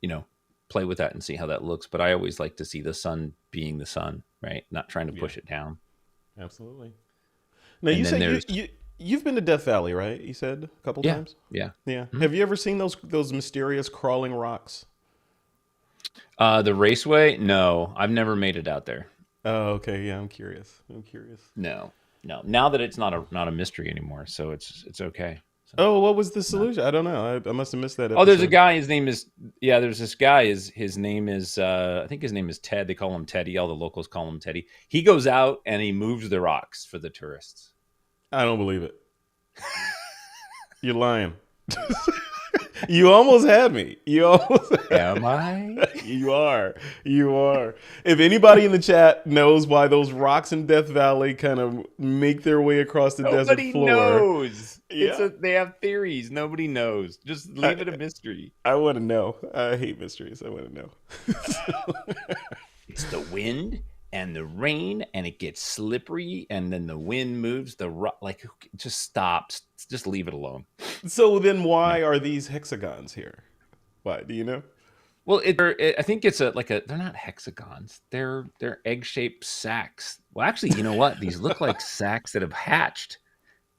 you know, play with that and see how that looks. But I always like to see the sun being the sun, right? Not trying to Yeah, push it down. absolutely. Now you And then say there's, you've been to Death Valley, right? You said a couple yeah, times. yeah. Yeah. Mhm. Have you ever seen those mysterious crawling rocks? The raceway? No, I've never made it out there. Oh, okay. Yeah, I'm curious. I'm curious. No, no. Now that it's not a mystery anymore, so it's okay. So, Oh, what was the no. solution? I don't know. I must have missed that Oh, there's a episode. guy. His name is yeah. There's this guy. His name is I think his name is Ted. They call him Teddy. All the locals call him Teddy. He goes out and he moves the rocks for the tourists. I don't believe it. You're lying. You almost had me. You almost. Am I? You are. You are. If anybody in the chat knows why those rocks in Death Valley kind of make their way across the desert Nobody floor, knows. yeah, They have theories. Nobody knows. Just leave it a mystery. I want to know. I hate mysteries. I want to know. It's the wind and the rain, and it gets slippery, and then the wind moves the rock. Like, just stops. Just leave it alone. So then, Yeah. why are these hexagons here? Why do you know? Well, I think it's they're not hexagons. They're egg shaped sacs. Well, actually, you know what? These look like sacs that have hatched.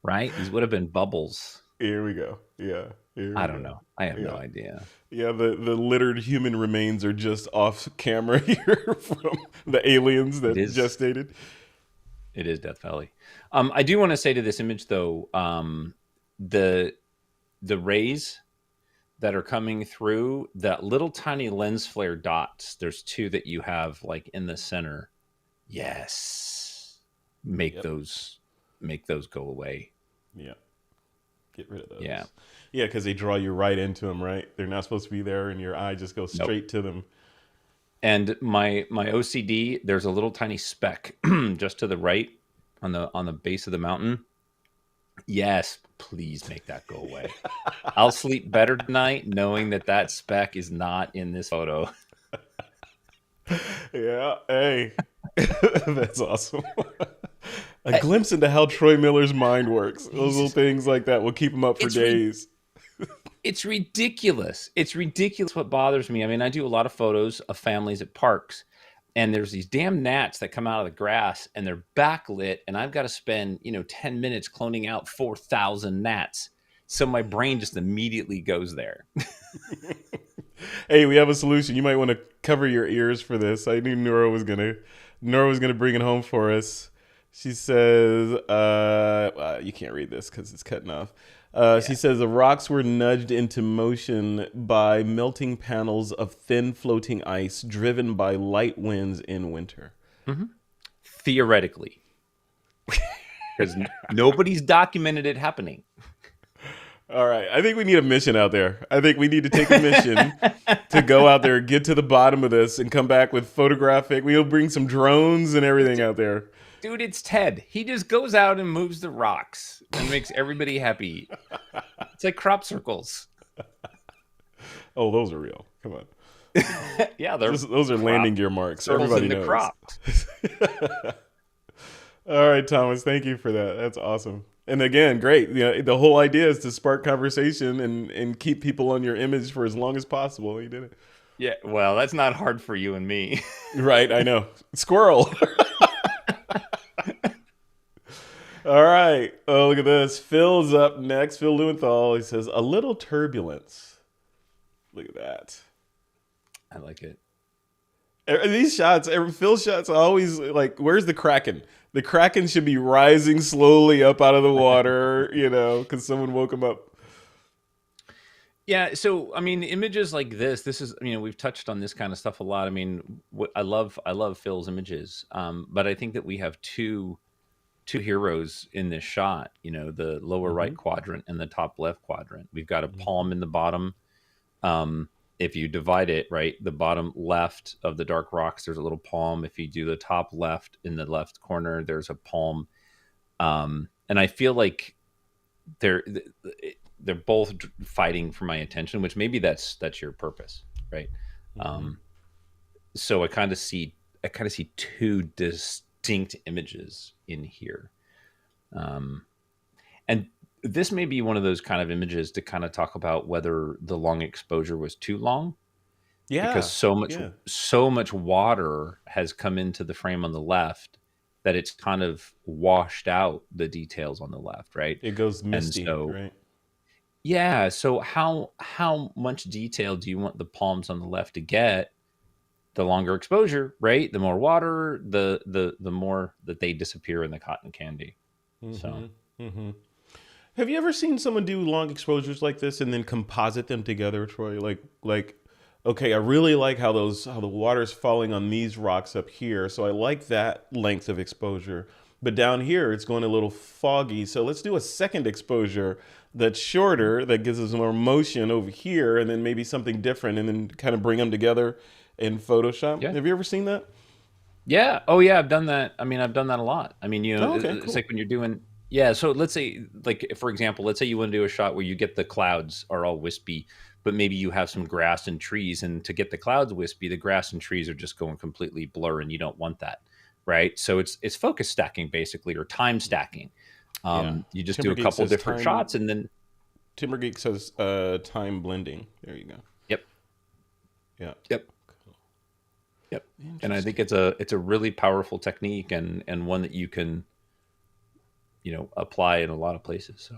Right? These would have been bubbles. Here we go. Yeah. Here I we don't go. know. I have no Yeah. idea. Yeah, the littered human remains are just off camera here from the aliens It that is. gestated. It is Death Valley. I do want to say to this image though, the rays that are coming through that little tiny lens flare dots. There's two that you have like in the center. Yes, make Yep. those go away. Yeah. Get rid of those. Yeah. Yeah, because they draw you right into them, right? They're not supposed to be there, and your eye just goes Nope. straight to them. And my OCD, there's a little tiny speck just to the right on the base of the mountain. Yes, please make that go away. I'll sleep better tonight knowing that that speck is not in this photo. Yeah. Hey, that's awesome. A glimpse into how Troy Miller's mind works. Those little Jesus. things like that will keep him up for It's re- days. it's ridiculous. It's ridiculous what bothers me. I mean, I do a lot of photos of families at parks, and there's these damn gnats that come out of the grass and they're backlit, and I've got to spend, 10 minutes cloning out 4,000 gnats. So my brain just immediately goes there. Hey, we have a solution. You might want to cover your ears for this. I knew Nora was gonna bring it home for us. She says, you can't read this because it's cutting off. She Yeah. says the rocks were nudged into motion by melting panels of thin floating ice driven by light winds in winter. Mm-hmm. Theoretically, because nobody's documented it happening. All right. I think we need a mission out there. I think we need to take a mission to go out there, get to the bottom of this, and come back with photographic. We'll bring some drones and everything out there. Dude, it's Ted. He just goes out and moves the rocks and makes everybody happy. It's like crop circles. Oh, those are real. Come on. Yeah, they're Those are landing gear marks. circles Everybody in the knows. crops. All right, Thomas. Thank you for that. That's awesome. And again, great. The whole idea is to spark conversation and keep people on your image for as long as possible. You did it. Yeah, well, that's not hard for you and me. Right. I know. Squirrel. All right. Oh, look at this. Phil's up next. Phil Lewenthal. He says, a little turbulence. Look at that. I like it. These shots, Phil's shots are always like, where's the Kraken? The Kraken should be rising slowly up out of the water, because someone woke him up. Yeah, so I mean, images like this is, we've touched on this kind of stuff a lot. I mean, I love Phil's images, but I think that we have two heroes in this shot. The lower right quadrant and the top left quadrant. We've got a palm in the bottom. If you divide it, right, the bottom left of the dark rocks, there's a little palm. If you do the top left in the left corner, there's a palm. And I feel like they're both fighting for my attention, which maybe that's your purpose, right? So I kind of see two distinct images in here. Um, and this may be one of those kind of images to kind of talk about whether the long exposure was too long, because Yeah, yeah. so much water has come into the frame on the left that it's kind of washed out the details on the left, right? It goes And misty, so right? yeah, so how much detail do you want the palms on the left to get? The longer exposure, right? The more water, the more that they disappear in the cotton candy. So Mm-hmm. Mm-hmm. Have you ever seen someone do long exposures like this and then composite them together, Troy? Okay, I really like how the water's falling on these rocks up here, so I like that length of exposure. But down here, it's going a little foggy, so let's do a second exposure that's shorter, that gives us more motion over here, and then maybe something different, and then kind of bring them together in Photoshop. yeah. Have you ever seen that? Yeah. Oh, yeah. I've done that. I mean, I've done that a lot. I mean, Oh, okay, it's cool. like when you're doing, yeah. So let's say, like, for example, let's say you want to do a shot where you get the clouds are all wispy, but maybe you have some grass and trees. And to get the clouds wispy, the grass and trees are just going completely blur and you don't want that. Right. So it's focus stacking basically, or time stacking. Yeah. You just do a Timbergeek couple says different time. shots and then, Timbergeek says time blending. There you go. yep, Yeah. yep. Yep. And I think Interesting. it's a really powerful technique and one that you can, apply in a lot of places. So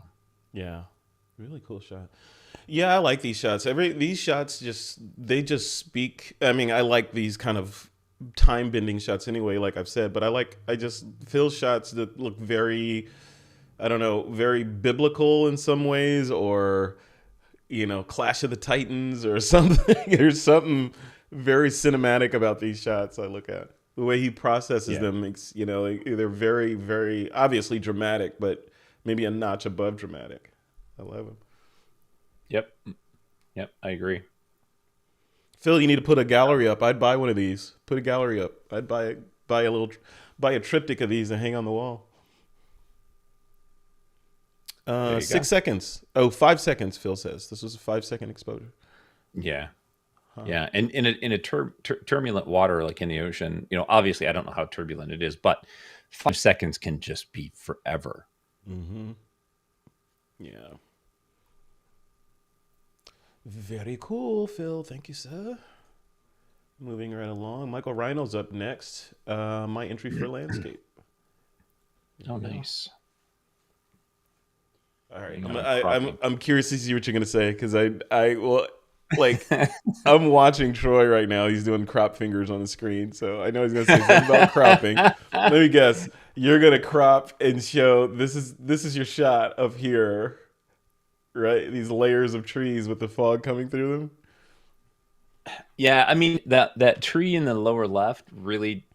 Yeah. Really cool shot. Yeah, I like these shots. These shots just speak. I mean, I like these kind of time bending shots anyway, like I've said, but I just feel shots that look very, I don't know, very biblical in some ways, or Clash of the Titans or something. There's something very cinematic about these shots. I look at the way he processes yeah. them makes they're very, very obviously dramatic, but maybe a notch above dramatic. I love them. Yep. Yep. I agree. Phil, you need to put a gallery up. I'd buy one of these. Put a gallery up. I'd buy a triptych of these and hang on the wall. There you go. 6 seconds. Oh, 5 seconds. Phil says this was a 5 second exposure. Yeah. Huh. Yeah. And in a turbulent water, like in the ocean, obviously I don't know how turbulent it is, but 5 seconds can just be forever. Mm-hmm. Yeah. Very cool, Phil. Thank you, sir. Moving right along. Michael Rhino's up next. My entry for landscape. There Oh, you go. nice. All right. Hang I'm on, I'm I, I'm cropping. I'm curious to see what you're gonna say because I well like I'm watching Troy right now. He's doing crop fingers on the screen, so I know he's gonna say something about cropping. Let me guess. You're gonna crop and show this is your shot of here, right? These layers of trees with the fog coming through them. Yeah, I mean that tree in the lower left really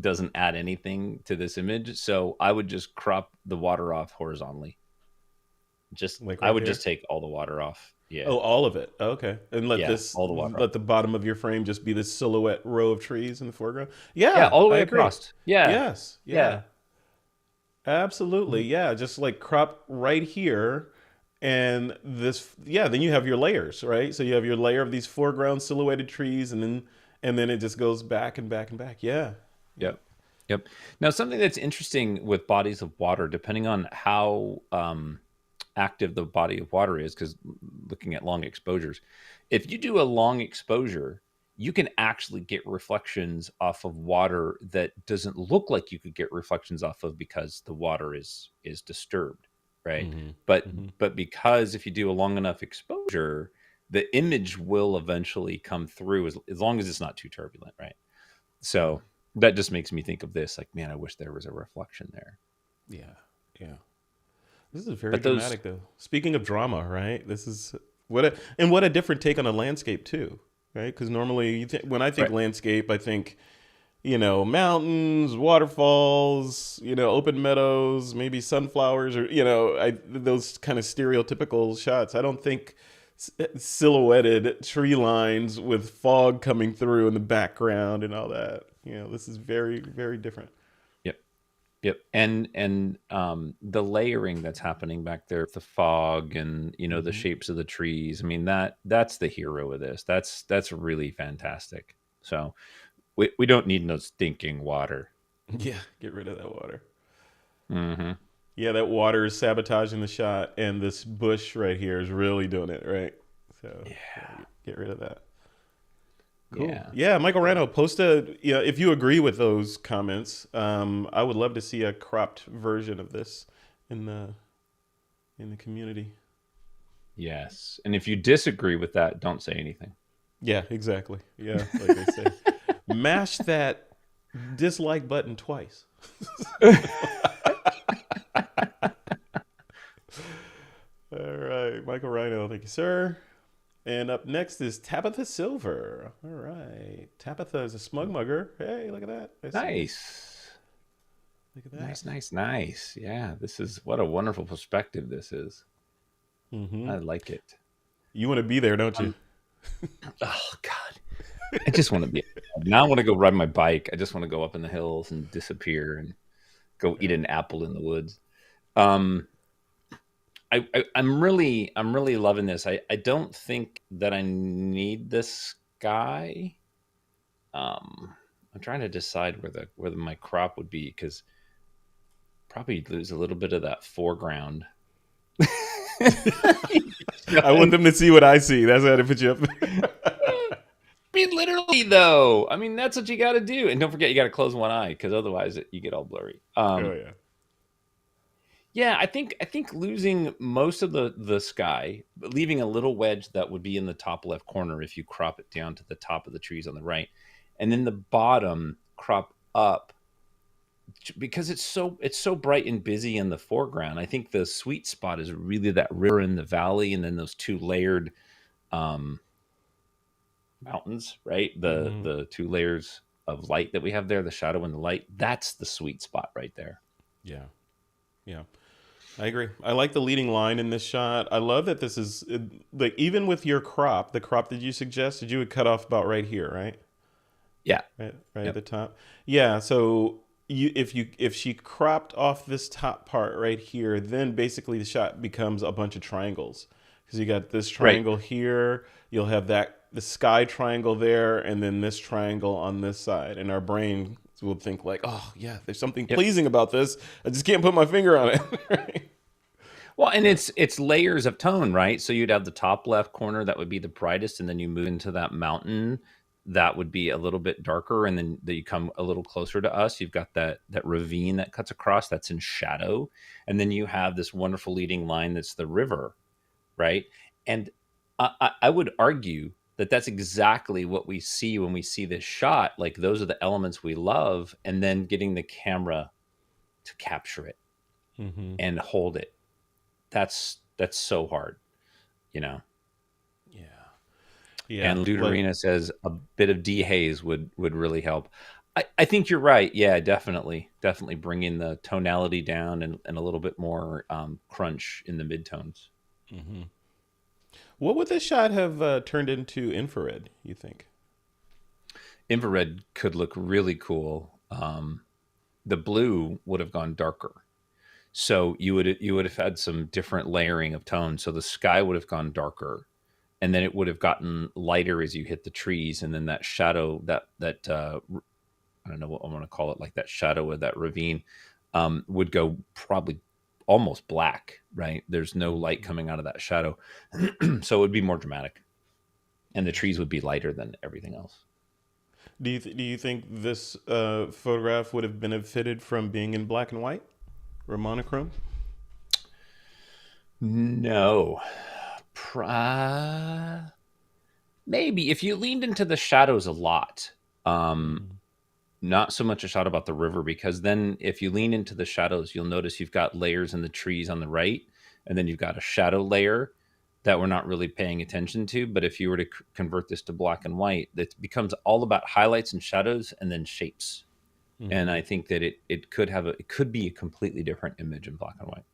doesn't add anything to this image, so I would just crop the water off horizontally. Just Like I right would there. just take all the water off. Yeah. Oh, all of it. Okay. And Yeah, all the water off. let the bottom of your frame just be this silhouette row of trees in the foreground. Yeah, Yeah, all the I way agree. across. Yeah. Yes. Yeah. Yeah. Absolutely. Mhm. Yeah, just like crop right here and then you have your layers, right? So you have your layer of these foreground silhouetted trees and then it just goes back and back and back. Yeah. Yeah. Yep. Yep. Now, something that's interesting with bodies of water, depending on how active the body of water is, because looking at long exposures, if you do a long exposure, you can actually get reflections off of water that doesn't look like you could get reflections off of because the water is disturbed, right? Mhm. But Mhm. but because if you do a long enough exposure, the image will eventually come through as long as it's not too turbulent, right? Yeah. So that just makes me think of this, like, man, I wish there was a reflection there. Yeah. Yeah. This is very But those dramatic, though. Speaking of drama, right? This is what a different take on a landscape too, right? Because normally, when I think right. landscape, I think mountains, waterfalls, open meadows, maybe sunflowers, or those kind of stereotypical shots. I don't think silhouetted tree lines with fog coming through in the background and all that. This is very, very different. Yep. Yep. And the layering that's happening back there, the fog and the Hmm. shapes of the trees. I mean, that's the hero of this. That's really fantastic. So We don't need no stinking water. Yeah, get rid of that water. Hmm. Yeah, that water is sabotaging the shot, and this bush right here is really doing it, right? So yeah, Yeah. get rid of that. Cool. Yeah. Yeah, Michael Rano, post a, if you agree with those comments. I would love to see a cropped version of this in the community. Yes. And if you disagree with that, don't say anything. Yeah, exactly. Yeah, like they say, mash that dislike button twice. All right, Michael Rhino, thank you, sir. And up next is Tabitha Silver. All right, Tabitha is a smug mugger. Hey, look at that. I see. Nice. Look at that. Nice, nice, nice. Yeah, this is what a wonderful perspective this is. Mm-hmm. I like it. You want to be there, don't you? Um, oh God. I just want to be now I want to go ride my bike. I just want to go up in the hills and disappear and go eat an apple in the woods. Um I'm really loving this. I don't think that I need this guy. I'm trying to decide where my crop would be because probably lose a little bit of that foreground. I want them to see what I see. That's how to put you up. I mean, literally, though. I mean, that's what you got to do. And don't forget, you got to close one eye because otherwise, you get all blurry. Oh yeah. Yeah, I think losing most of the sky, but leaving a little wedge that would be in the top left corner if you crop it down to the top of the trees on the right, and then the bottom crop up because it's so bright and busy in the foreground. I think the sweet spot is really that river in the valley, and then those two layered um, mountains, right? The Mm-hmm. the two layers of light that we have there, the shadow and the light. That's the sweet spot right there. Yeah. Yeah. I agree. I like the leading line in this shot. I love that this is like even with your crop, the crop that you suggested, you would cut off about right here, right? Yeah. Right at Yep. the top. Yeah. So if she cropped off this top part right here, then basically the shot becomes a bunch of triangles because you got this Right. triangle here. You'll have the sky triangle there, and then this triangle on this side, and our brain will think like, oh yeah, there's something Yep. pleasing about this. I just can't put my finger on it. Right? Well, and it's layers of tone, right? So you'd have the top left corner that would be the brightest, and then you move into that mountain that would be a little bit darker, and then you come a little closer to us. You've got that ravine that cuts across that's in shadow, and then you have this wonderful leading line that's the river, right? And I would argue that that's exactly what we see when we see this shot. Like those are the elements we love, and then getting the camera to capture it Mm-hmm. and hold it. That's so hard, you know. Yeah. Yeah. And Like, Deuterina says a bit of dehaze would really help. I think you're right. Yeah, definitely bringing the tonality down and a little bit more crunch in the midtones. hmm, what would this shot have turned into infrared, you think? Infrared could look really cool. The blue would have gone darker, so you would have had some different layering of tones. So the sky would have gone darker, and then it would have gotten lighter as you hit the trees, and then that shadow that I don't know what I want to call it, like that shadow of that ravine, would go probably almost black, right? There's no light Mhm. coming out of that shadow. So it would be more dramatic. And the trees Interesting. would be lighter than everything else. Do you think this photograph would have benefited from being in black and white or monochrome? No. Maybe if you leaned into the shadows a lot, um, Mm-hmm. not so much a shot about the river, because then if you lean into the shadows, you'll notice you've got layers in the trees on the right, and then you've got a shadow layer that we're not really paying attention to. But if you were to convert this to black and white, it becomes all about highlights and shadows and then shapes. And Mm-hmm. I think that it could be a completely different image in black and white.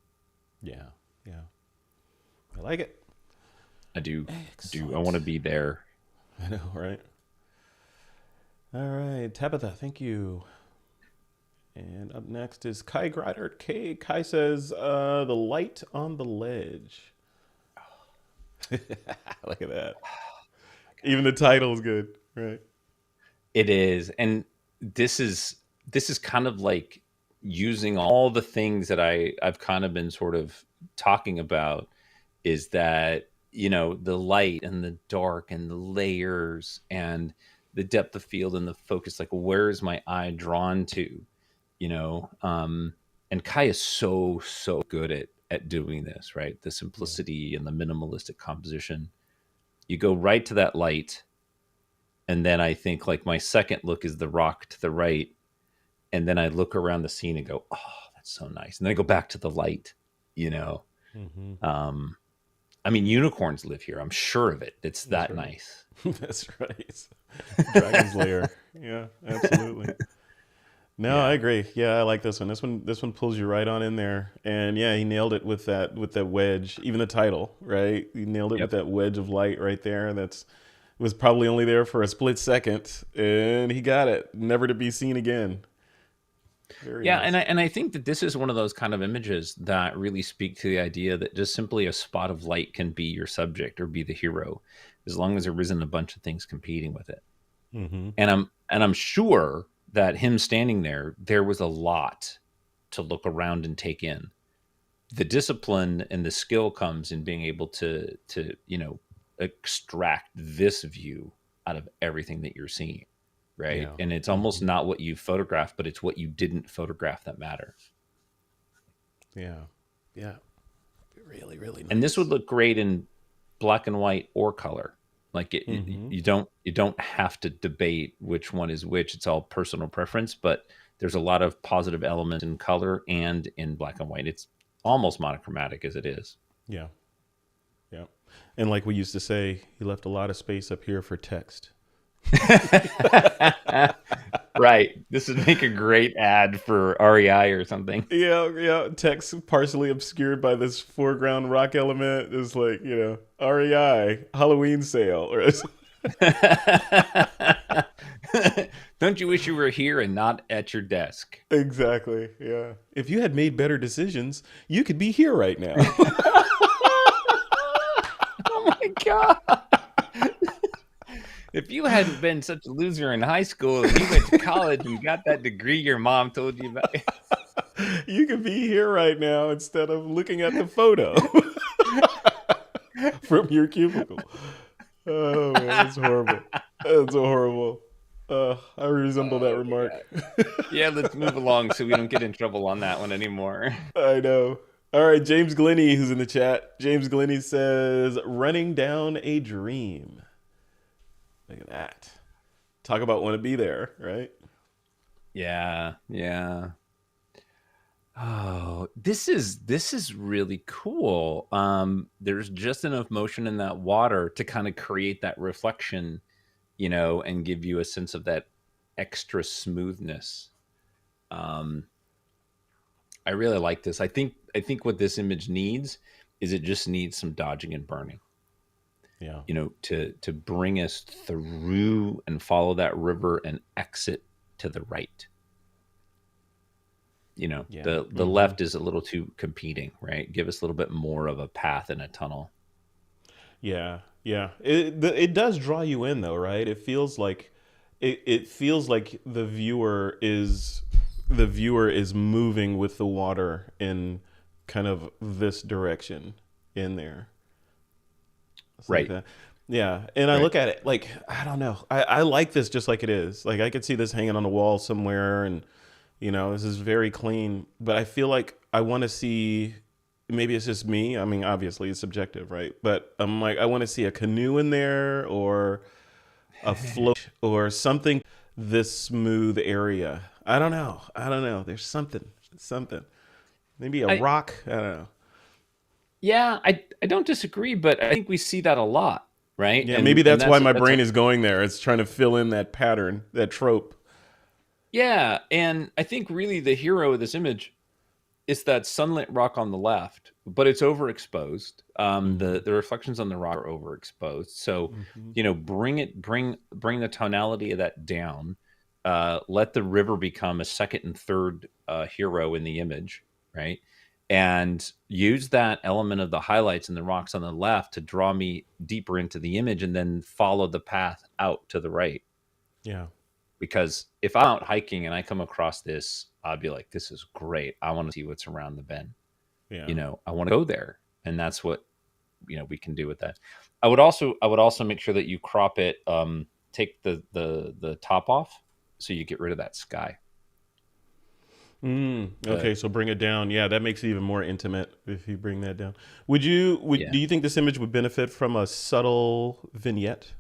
Yeah. Yeah. I like it. I do. I want Excellent. to be there. I know, right? All right, Tabitha, thank you. And up next is Kai Gradert. Kai says, the light on the ledge. Look at that. Oh my Even the God. title is good, right? It is, and this is this is kind of like using all the things that I've kind of been sort of talking about, is that, the light and the dark and the layers and the depth of field and the focus, like where is my eye drawn to, you know and Kai is so good at doing this, right? The Yeah. simplicity and the minimalistic composition. You go right to that light, and then I think like my second look is the rock to the right, and then I look around the scene and go, oh, that's so nice, and then I go back to the light. you know Hmm. um I mean, unicorns live here, I'm sure of it. It's That's that right. nice. That's right. Dragon's Lair. Yeah, absolutely. No, I Yeah. agree. Yeah, I like this one. This one pulls you right on in there. And yeah, he nailed it with that wedge. Even the title, right? He nailed it with Yep. that wedge of light right there. That's was probably only there for a split second, and he got it. Never to be seen again. Very Yeah, and nice. I think that this is one of those kind of images that really speak to the idea that just simply a spot of light can be your subject or be the hero, as long as there isn't a bunch of things competing with it. Mm-hmm. And I'm sure that him standing there was a lot to look around and take in. The discipline and the skill comes in being able to extract this view out of everything that you're seeing, right? Yeah. And it's almost Mm-hmm. not what you photographed, but it's what you didn't photograph that matters. Yeah. Yeah. Really, really And this would nice. look great in black and white or color. Like Mm-hmm. you don't have to debate which one is which. It's all personal preference, but there's a lot of positive elements in color and in black and white. It's almost monochromatic as it is. Yeah. Yeah. And like we used to say, he left a lot of space up here for text. Right. This would make a great ad for REI or something. Yeah, yeah. Text partially obscured by this foreground rock element is like, REI Halloween sale. Or Don't you wish you were here and not at your desk? exactly. Yeah. If you had made better decisions, you could be here right now. Oh my god. If you hadn't been such a loser in high school and you went to college and got that degree your mom told you about. You could be here right now instead of looking at the photo from your cubicle. Oh man, that's horrible. That's horrible. I resemble that Oh my remark. god. Yeah, let's move along so we don't get in trouble on that one anymore. I know. All right, James Glenny, who's in the chat. James Glenny says, "Running down a dream." Look at that. Talk about want to be there, right? Yeah, yeah. Oh, this is really cool. There's just enough motion in that water to kind of create that reflection, and give you a sense of that extra smoothness. Um, I really like this. I think what this image needs is it just needs some dodging and burning, Yeah. to bring us through and follow that river and exit to the right. Yeah. The Hmm. left is a little too competing, right? Give us a little bit more of a path and a tunnel. Yeah. Yeah. It does draw you in though, right? It feels like the viewer is moving with the water in kind of this direction in there. It's like Right. that. Yeah. And I Right. look at it like, I don't know. I like this just like it is. Like I could see this hanging on the wall somewhere, and this is very clean, but I feel like I want to see, maybe it's just me. I mean, obviously it's subjective, right? But I'm like, I want to see a canoe in there or a float or something this smooth area. I don't know. I don't know. There's something. Something. Maybe a I rock. I don't know. Yeah, I don't disagree, but I think we see that a lot, right? Yeah, maybe And that's why my that's a brain is going there. It's trying to fill in that pattern, that trope. yeah, and I think really the hero of this image is that sunlit rock on the left, but it's overexposed. Hmm. The reflections on the rock are overexposed. So, Hmm. bring the tonality of that down. Let the river become a second and third hero in the image, right? And use that element of the highlights and the rocks on the left to draw me deeper into the image, and then follow the path out to the right. Yeah. because if I'm out hiking and I come across this, I'll be like, this is great. I want to see what's around the bend. Yeah. I want to go there. And that's what, we can do with that. I would also make sure that you crop it, take the top off so you get rid of that sky. Okay, so bring it down. Yeah, that makes it even more intimate if you bring that down. Would Yeah. do you think this image would benefit from a subtle vignette?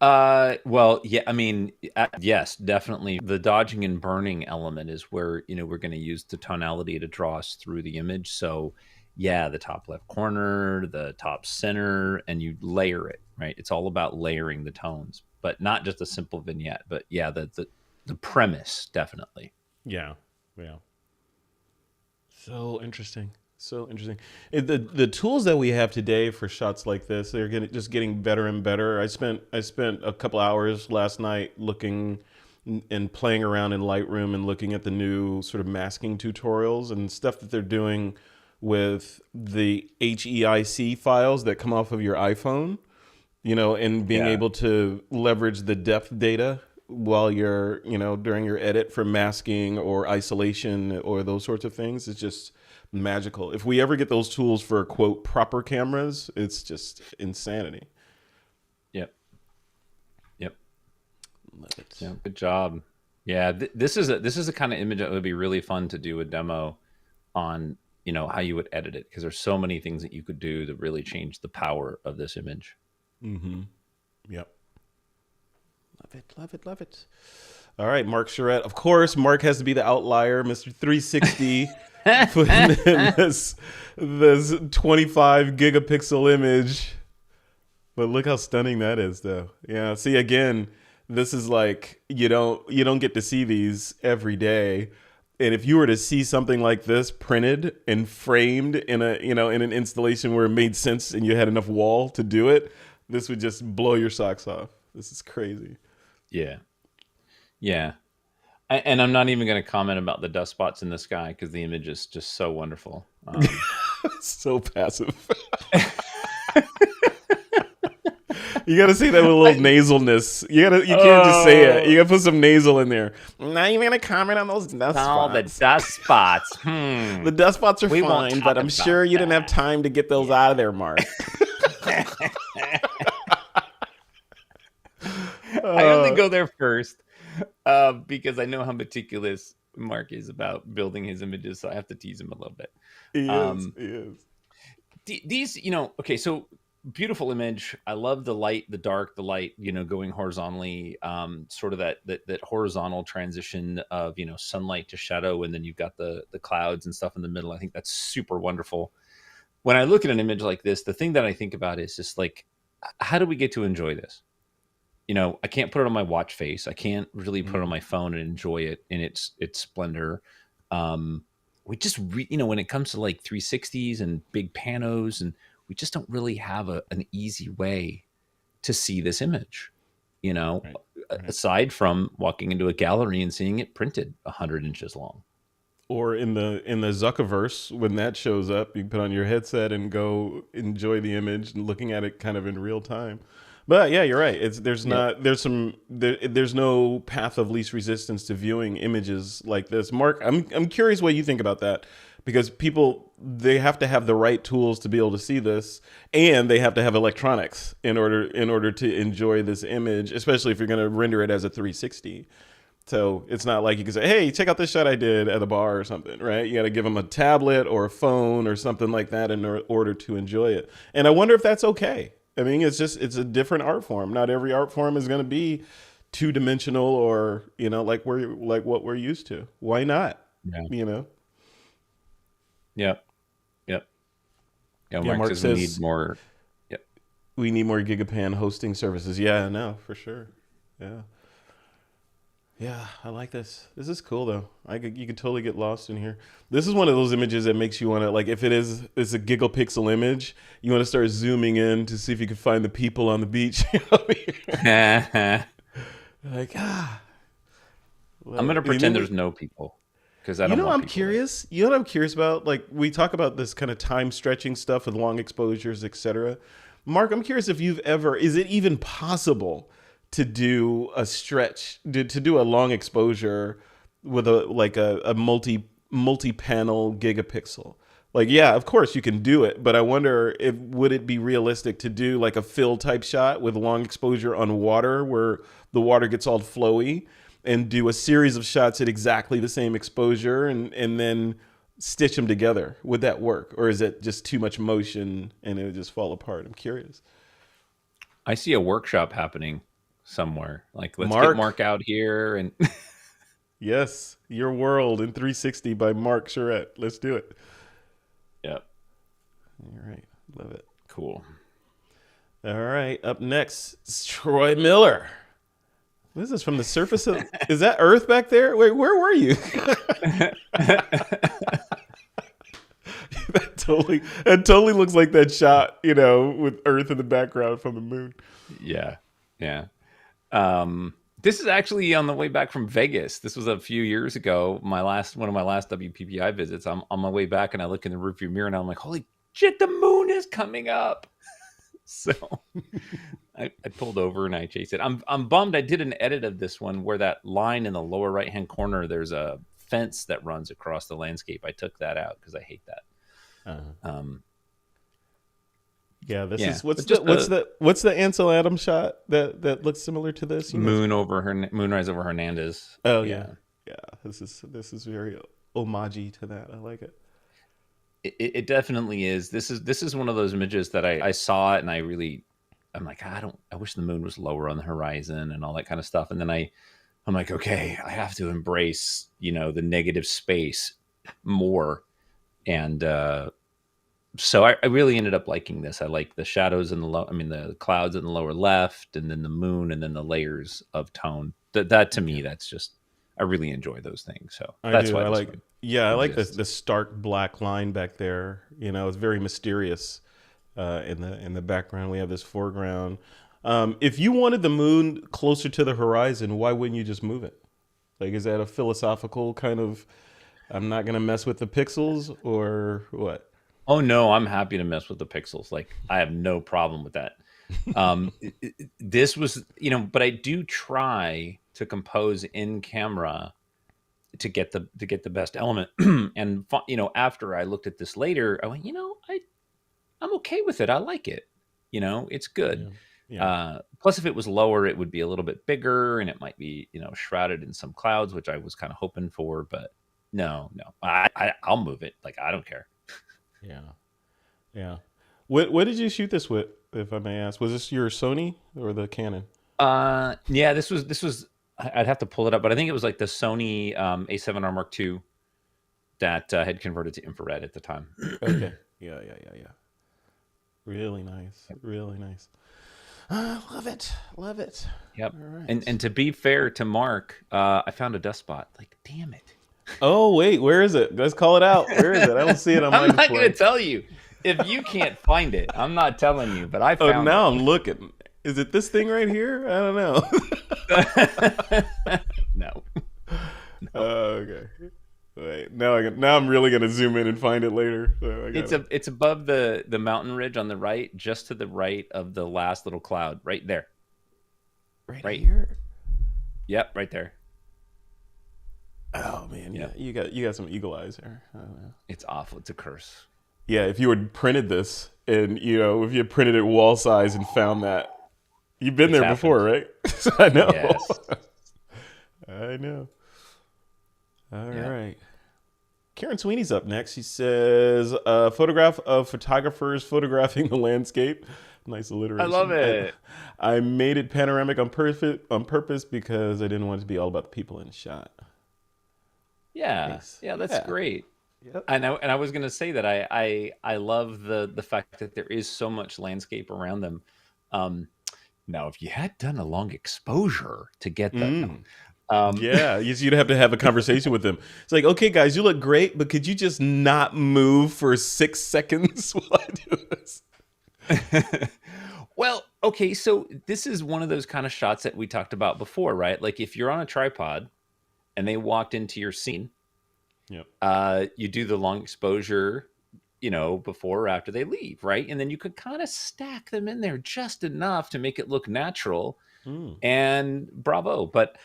Well, yeah, I mean, yes, definitely. The dodging and burning element is where, we're going to use the tonality to draw us through the image. So, yeah, the top left corner, the top center, and you layer it, right? It's all about layering the tones, but not just a simple vignette. But yeah, the premise, definitely. Yeah. Yeah. So interesting. So interesting. The tools that we have today for shots like this, they're just getting better and better. I spent a couple hours last night looking and playing around in Lightroom and looking at the new sort of masking tutorials and stuff that they're doing with the HEIC files that come off of your iPhone, and being Yeah. able to leverage the depth data while you're, during your edit for masking or isolation or those sorts of things. It's just magical. If we ever get those tools for quote proper cameras, it's just insanity. Yep. Yep. Love it. Yeah. Good job. Yeah. This is a kind of image that would be really fun to do a demo on, how you would edit it, because there's so many things that you could do to really change the power of this image. Mm-hmm. Yep. Love it. Love it. Love it. All right, Mark Charette. Of course, Mark has to be the outlier, Mr. 360. Putting in this 25 gigapixel image. But look how stunning that is, though. Yeah. See, again, this is like you don't get to see these every day. And if you were to see something like this printed and framed in in an installation where it made sense and you had enough wall to do it, this would just blow your socks off. This is crazy. Yeah. Yeah. And I'm not even going to comment about the dust spots in the sky because the image is just so wonderful. So passive. You gotta say that with a little nasalness. You can't just say it. You gotta put some nasal in there. Not even gonna comment on those dust all spots. the dust spots. The dust spots are We won't fine, talk but I'm about sure you didn't have time to get those out of there, Mark. I only go there first because I know how meticulous Mark is about building his images, so I have to tease him a little bit. He is. Um, He is. these, okay, so beautiful image. I love the light, the dark, the light, going horizontally, sort of that horizontal transition of, sunlight to shadow. And then you've got the clouds and stuff in the middle. I think that's super wonderful. When I look at an image like this, the thing that I think about is just like, how do we get to enjoy this? I can't put it on my watch face. I can't really put it on my phone and enjoy it in its splendor. We just, when it comes to like 360s and big panos, and we just don't really have an easy way to see this image, Right. aside from walking into a gallery and seeing it printed 100 inches long. Or in the Zuckerverse, when that shows up, you put on your headset and go enjoy the image and looking at it kind of in real time. But yeah, you're right. There's no path of least resistance to viewing images like this. Mark, I'm curious what you think about that, because they have to have the right tools to be able to see this, and they have to have electronics in order to enjoy this image, especially if you're going to render it as a 360. So it's not like you can say, "Hey, check out this shot I did at the bar" or something, right? You got to give them a tablet or a phone or something like that in order to enjoy it. And I wonder if that's okay. I mean, it's a different art form. Not every art form is going to be two-dimensional or, like what we're used to. Why not? Yeah. You know? Yep. Yep. Yeah, Yeah, Mark says we says need more. Yep. we need more Gigapan hosting services. Yeah, no, for sure. Yeah. Yeah, I like this. This is cool though. You could totally get lost in here. This is one of those images that makes you want to, like, if it's a gigapixel image, you want to start zooming in to see if you can find the people on the beach. Like, I'm gonna pretend there's no people because I don't. Want I'm people curious. You know what I'm curious about? Like, we talk about this kind of time stretching stuff with long exposures, etc. Mark, I'm curious if is it even possible to do a stretch, to do a long exposure with a multi-panel gigapixel. Like, yeah, of course you can do it, but I wonder if would it be realistic to do like a fill type shot with long exposure on water where the water gets all flowy, and do a series of shots at exactly the same exposure, and then stitch them together. Would that work, or is it just too much motion and it would just fall apart? I'm curious. I see a workshop happening somewhere. Like, let's get Mark, Mark out here and yes, Your World in 360 by Mark Charette. Let's do it. Yep. All right, love it. Cool. All right, up next is Troy Miller. What is this from the surface of? Is that Earth back there? Wait, where were you? That totally looks like that shot, with Earth in the background from the moon. Yeah. Yeah. This is actually on the way back from Vegas. This was a few years ago. One of my last WPPI visits. I'm on my way back, and I look in the rearview mirror, and I'm like, "Holy shit, the moon is coming up!" So I pulled over and I chased it. I'm bummed. I did an edit of this one where that line in the lower right hand corner, there's a fence that runs across the landscape. I took that out because I hate that. Yeah, this Yeah, is what's but just what's the Ansel Adams shot that looks similar to this? Moonrise over Hernandez. Oh yeah, yeah. This is very homage to that. I like it. It definitely is. This is one of those images that I saw it and I'm like, I wish the moon was lower on the horizon and all that kind of stuff. And then I'm like, okay, I have to embrace, the negative space more. And so I really ended up liking this. I like the shadows in the clouds in the lower left, and then the moon, and then the layers of tone. That to me, that's just, I really enjoy those things. So that's why I like. Yeah, I like exists. the stark black line back there. It's very mysterious. In the background, we have this foreground. If you wanted the moon closer to the horizon, why wouldn't you just move it? Like, is that a philosophical kind of, I'm not going to mess with the pixels, or what? Oh no, I'm happy to mess with the pixels. Like, I have no problem with that. This was, but I do try to compose in camera to get the best element. And after I looked at this later, I went, I'm okay with it. I like it. It's good. Yeah. Plus, if it was lower, it would be a little bit bigger, and it might be shrouded in some clouds, which I was kind of hoping for. But no, I'll move it. Like, I don't care. Yeah. Yeah. What did you shoot this with, if I may ask? Was this your Sony or the Canon? Yeah, this was. I'd have to pull it up, but I think it was like the Sony A7R Mark II that had converted to infrared at the time. Okay. Yeah. Really nice. Really nice. Love it. Love it. Yep. All right. And to be fair to Mark, I found a dust spot. Like, damn it. Oh wait, where is it? Let's call it out. Where is it? I don't see it on my I'm not display. going to tell you. If you can't find it, I'm not telling you. But I found Oh, now it. I'm looking. Is it this thing right here? I don't know. No. Okay. Wait. Now I'm really gonna zoom in and find it later. So It's above the mountain ridge on the right, just to the right of the last little cloud, right there. right here. Yep, right there. Oh man, yeah. Yep. You got some eagle eyes there. I don't know. It's awful. It's a curse. Yeah, if you had printed this, and if you had printed it wall size and found that, you've been It's there before, right? I know. Yes. I know. All Yeah. right. Karen Sweeney's up next. She says, a photograph of photographers photographing the landscape. Nice alliteration. I love it. I made it panoramic on purpose because I didn't want it to be all about the people in the shot. Yeah. Nice. Yeah, that's Yeah. great. Yep. And I was gonna say that I love the fact that there is so much landscape around them. Now, if you had done a long exposure to get them, Yeah, you'd have to have a conversation with them. It's like, okay, guys, you look great, but could you just not move for 6 seconds while I do this? Well, okay, so this is one of those kind of shots that we talked about before, right? Like, if you're on a tripod and they walked into your scene, Yep. you do the long exposure, before or after they leave, right? And then you could kind of stack them in there just enough to make it look natural. Mm. And bravo. But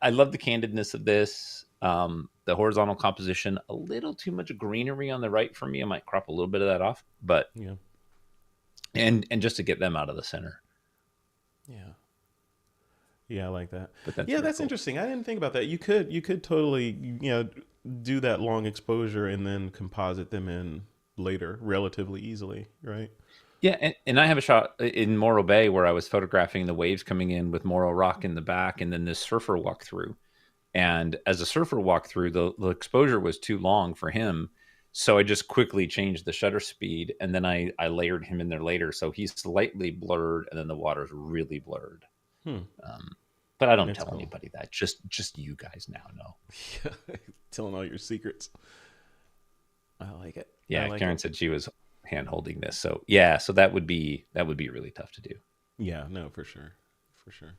I love the candidness of this. The horizontal composition, a little too much greenery on the right for me. I might crop a little bit of that off, but Yeah. and just to get them out of the center. Yeah. Yeah, I like that. But that's Yeah, very that's cool. interesting. I didn't think about that. You could totally, do that long exposure and then composite them in later relatively easily, right? Yeah, and I have a shot in Morro Bay where I was photographing the waves coming in with Morro Rock in the back, and then this surfer walked through. And as the surfer walked through, the exposure was too long for him. So I just quickly changed the shutter speed, and then I layered him in there later. So he's slightly blurred, and then the water's really blurred. Hmm. But I don't That's tell cool. anybody that. Just you guys now know. Yeah, telling all your secrets. I like it. I Yeah, like Karen it. said she was hand holding this. So yeah, so that would be really tough to do. Yeah, no, for sure. For sure.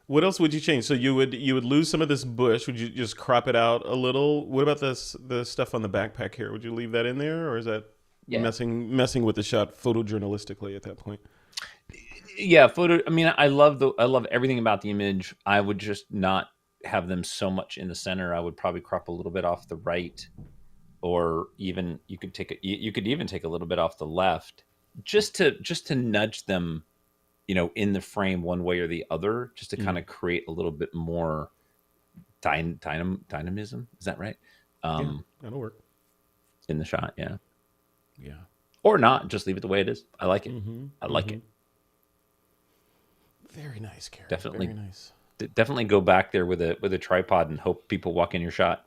What else would you change? So you would lose some of this bush. Would you just crop it out a little? What about the stuff on the backpack here? Would you leave that in there, or is that Yeah. messing with the shot photojournalistically at that point? Yeah, photo. I mean, I love everything about the image. I would just not have them so much in the center. I would probably crop a little bit off the right, or even you could even take a little bit off the left, just to nudge them, in the frame one way or the other, just to kind Mm. of create a little bit more dynamism. Is that right? Yeah, Um, that'll work. in the shot, yeah, Yeah. or not. Just leave it the way it is. I like it. Mm-hmm. I like Mm-hmm. it. Very nice, Karen. Very Definitely nice. definitely go back there with a tripod and hope people walk in your shot.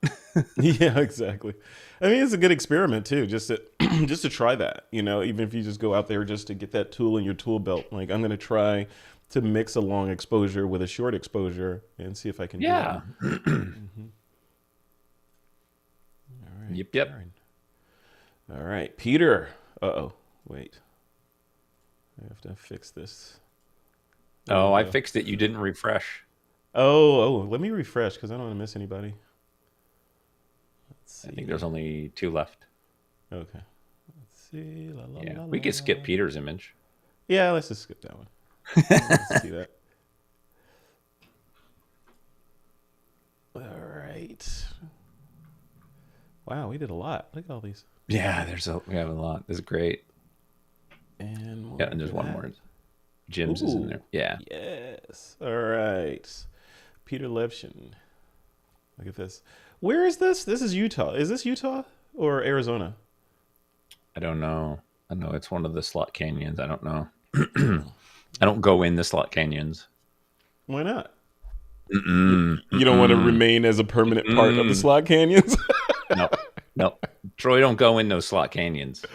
Yeah, exactly. I mean, it's a good experiment too, just to just to try that. Even if you just go out there just to get that tool in your tool belt. Like, I'm gonna try to mix a long exposure with a short exposure and see if I can do that. Yeah. Mm-hmm. All right, Yep. Karen. All right, Peter. Oh, wait. I have to fix this. There we Oh, I go. fixed it. You didn't refresh. Oh, let me refresh because I don't want to miss anybody. Let's I think see. there's only two left. Okay. Let's see. La la Yeah, la we la could la skip la. Peter's image. Yeah, let's just skip that one. Let's see that. All right. Wow, we did a lot. Look at all these. Yeah, we have a lot. This is great. And more Yeah, and after there's one that. more. Jim's is in Ooh, there. Yeah. yes. All right. Peter Levshin. Look at this. Where is this? This is Utah. Is this Utah or Arizona? I don't know. I know it's one of the slot canyons. I don't know. Oh, I don't go in the slot canyons. why not? You, Mm-mm, you don't want to mm-mm, remain as a permanent part of the mm-mm. slot canyons? No, no. Troy don't go in those slot canyons.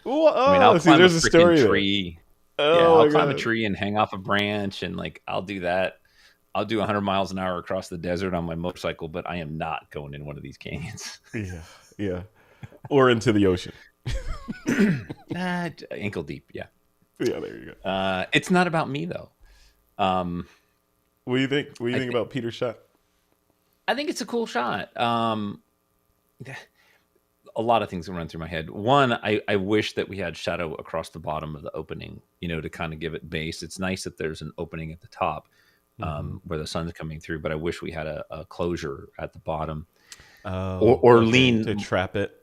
Well, I mean, I'll oh, see, climb a there's a freaking story there. tree. Yeah, Oh I'll my climb a god. tree and hang off a branch, and I'll do that. I'll do 100 miles an hour across the desert on my motorcycle, but I am not going in one of these canyons. Yeah, yeah. Or into the ocean. Ankle deep, yeah. Yeah, there you go. It's not about me though. Um, What do you think? What do you I think think about Peter's shot? I think it's a cool shot. A lot of things that run through my head. One, I wish that we had shadow across the bottom of the opening, to kind of give it base. It's nice that there's an opening at the top, Mm-hmm. where the sun's coming through, but I wish we had a closure at the bottom, or Oh, or okay. To lean, trap it.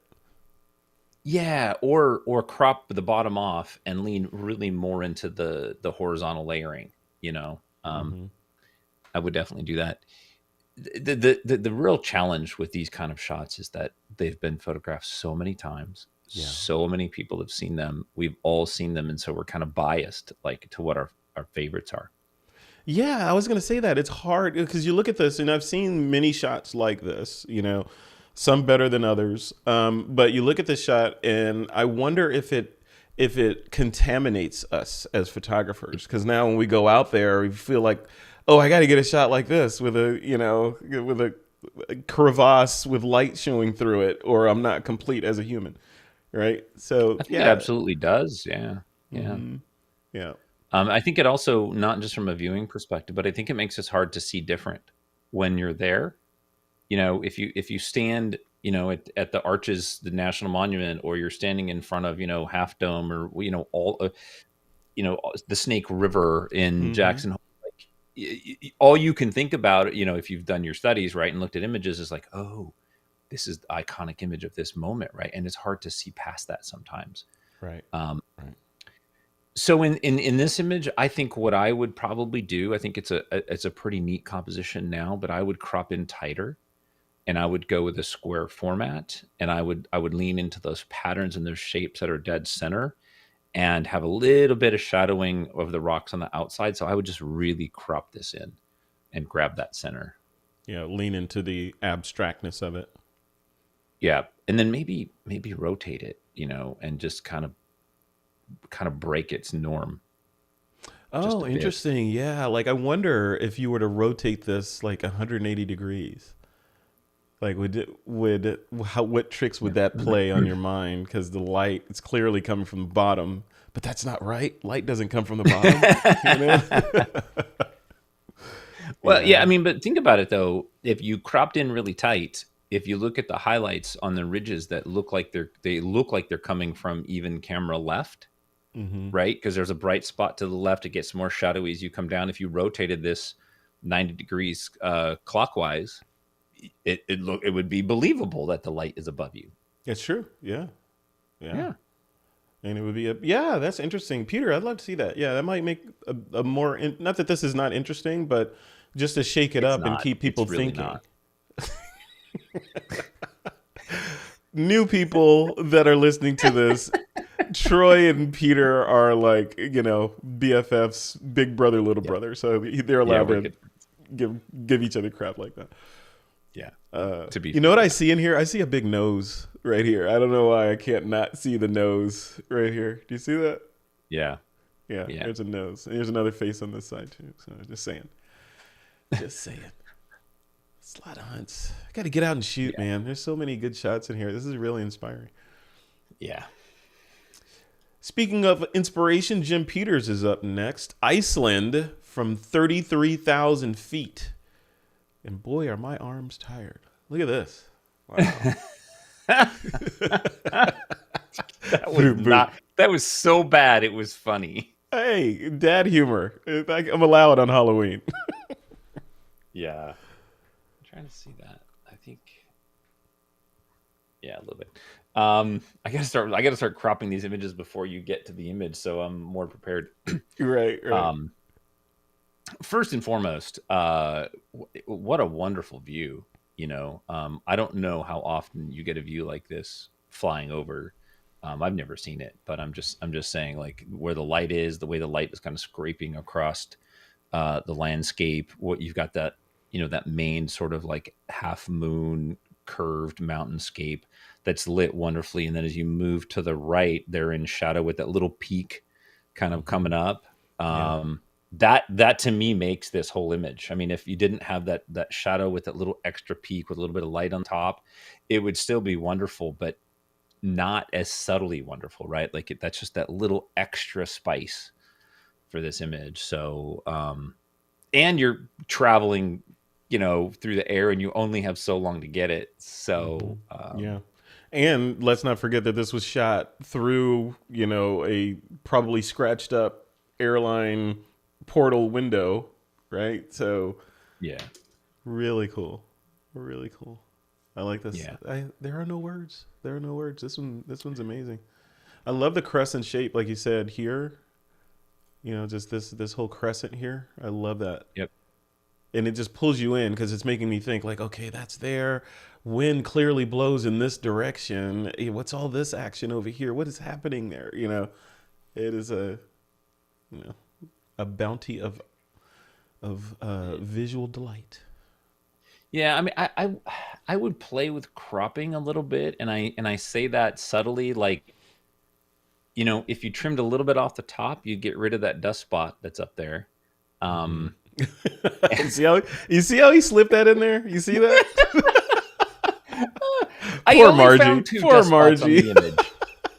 yeah, or crop the bottom off and lean really more into the horizontal layering. You know, um, Mm-hmm. I would definitely do that. The real challenge with these kind of shots is that they've been photographed so many times. Yeah. So many people have seen them. We've all seen them, and so we're kind of biased, to what our favorites are. Yeah, I was gonna say that it's hard because you look at this, and I've seen many shots like this. Some better than others. But you look at this shot, and I wonder if it contaminates us as photographers. Because now when we go out there, we feel like, oh, I got to get a shot like this with a crevasse with light showing through it, or I'm not complete as a human, right? So I think it yeah, absolutely does. Yeah, yeah. hmm yeah, I think it also, not just from a viewing perspective, but I think it makes us hard to see different when you're there. If you stand, at the arches, the National Monument, or you're standing in front of, Half Dome, or, all, the Snake River in Mm-hmm. Jackson Hole. Like, all you can think about, if you've done your studies, right, and looked at images, is like, oh, this is the iconic image of this moment, right? And it's hard to see past that sometimes. Right. Um, Right. so in this image, I think what I would probably do, I think it's a pretty neat composition now, but I would crop in tighter, and I would go with a square format, and I would lean into those patterns and those shapes that are dead center, and have a little bit of shadowing of the rocks on the outside. So I would just really crop this in and grab that center. Yeah. Lean into the abstractness of it. Yeah. And then maybe rotate it, and just kind of break its norm just Oh, a bit. interesting. Yeah. Like, I wonder if you were to rotate this like 180 degrees. Like, what tricks would that play on your mind? Because the light, it's clearly coming from the bottom, but that's not right. Light doesn't come from the bottom, you know? Well, yeah, Yeah. I mean, but think about it though. If you cropped in really tight, if you look at the highlights on the ridges that look like they're coming from even camera left, Mm-hmm. right? Because there's a bright spot to the left. It gets more shadowy as you come down. If you rotated this 90 degrees clockwise, it would be believable that the light is above you. It's true. Yeah. Yeah. Yeah, And it would be yeah, that's interesting. Peter, I'd love to see that. Yeah, that might make a more, not that this is not interesting, but just to shake it it's up and not. keep people It's really thinking. not. New people that are listening to this, Troy and Peter are like, BFFs, big brother, little Yeah, brother. So they're yeah, allowed we're to good. give each other crap like that. Yeah, to be You know what I fair. see in here? I see a big nose right here. I don't know why I can't not see the nose right here. Do you see that? Yeah, Yeah, yeah, there's a nose. And there's another face on this side too. So just saying. Just saying. It's a lot of hunts. I got to get out and shoot, yeah, man. There's so many good shots in here. This is really inspiring. yeah. Speaking of inspiration, Jim Peters is up next. Iceland from 33,000 feet. And boy, are my arms tired. Look at this. Wow. That was Boop, boop. not. That was so bad. It was funny. Hey, dad humor. I'm allowed on Halloween. Yeah, I'm trying to see that. I think, yeah, a little bit. I gotta start cropping these images before you get to the image, so I'm more prepared. Right, right. Um, First and foremost, what a wonderful view. I don't know how often you get a view like this flying over. I've never seen it, but I'm just saying, like, where the light is, the way the light is kind of scraping across the landscape. What you've got, that main sort of like half moon curved mountainscape that's lit wonderfully, and then as you move to the right, they're in shadow with that little peak kind of Hmm. coming up. Yeah. That to me makes this whole image. I mean, if you didn't have that shadow with that little extra peak with a little bit of light on top, it would still be wonderful, but not as subtly wonderful, right? Like that's just that little extra spice for this image. So, and you're traveling, through the air, and you only have so long to get it. Hmm. So, Yeah. And let's not forget that this was shot through, a probably scratched up airline portal window, right? So yeah, really cool. Really cool. I like this. yeah, There are no words. There are no words. This one's amazing. I love the crescent shape, like you said here. Just this whole crescent here. I love that. yep, And it just pulls you in because it's making me think like, okay, that's there. Wind clearly blows in this direction. What's all this action over here? What is happening there? It is you know a bounty of visual delight. yeah. I mean, I would play with cropping a little bit, and I say that subtly, like, if you trimmed a little bit off the top, you get rid of that dust spot that's up there. Hmm. Um, You see how he slipped that in there? You see that? I Poor only Margie. found two Poor dust spots on Margie. the image.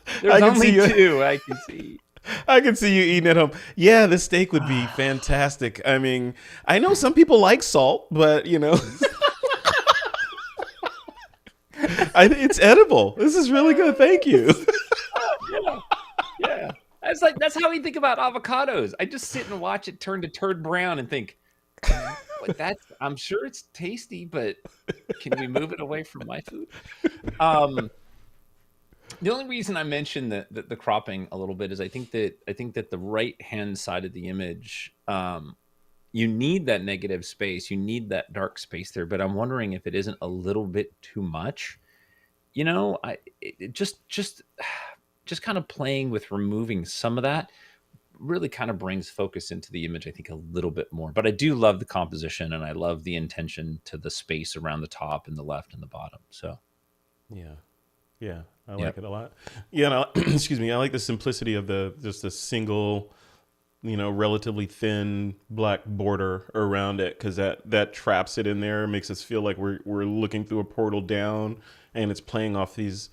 I There's can see only you. two I can see. I can see you eating at home. Yeah, this steak would be fantastic. I mean, I know some people like salt, but It's edible. This is really good. Thank you. Yeah, yeah. That's like that's how we think about avocados. I just sit and watch it turn to turd brown and think, but that's I'm sure it's tasty, but can we move it away from my food? Um, the only reason I mentioned the cropping a little bit is I think that the right hand side of the image, you need that negative space, you need that dark space there. But I'm wondering if it isn't a little bit too much. It just kind of playing with removing some of that really kind of brings focus into the image, I think, a little bit more. But I do love the composition and I love the intention to the space around the top and the left and the bottom. So Yeah. Yeah. I yeah. like it a lot. Yeah. No, excuse me. I like the simplicity of just a single, relatively thin black border around it, because that traps it in there, makes us feel like we're looking through a portal down, and it's playing off these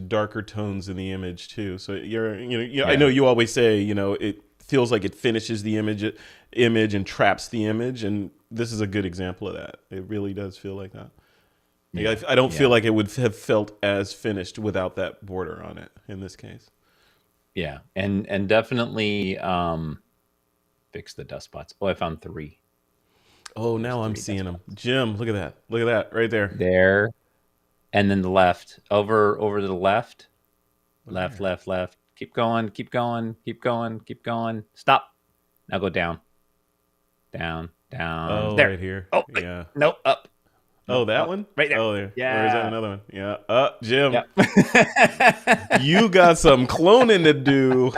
darker tones in the image too. So I Yeah. know you always say, it feels like it finishes the image and traps the image, and this is a good example of that. It really does feel like that. Yeah. I don't feel Yeah. like it would have felt as finished without that border on it in this case. Yeah. And definitely fix the dust spots. Oh, I found three. Oh, There's now I'm three dust seeing them. spots. Jim, look at that. Look at that right there. There. And then the left. Over to the left. Look Left, there. left, left. Keep going, keep going, keep going, keep going. Stop. Now go down. Down, down. Oh, There. right here. Oh, wait. Yeah. No, up. Oh, No, that up. one? Right there. Oh, there. Or is that Yeah. another one? Yeah. Jim, Yep. you got some cloning to do.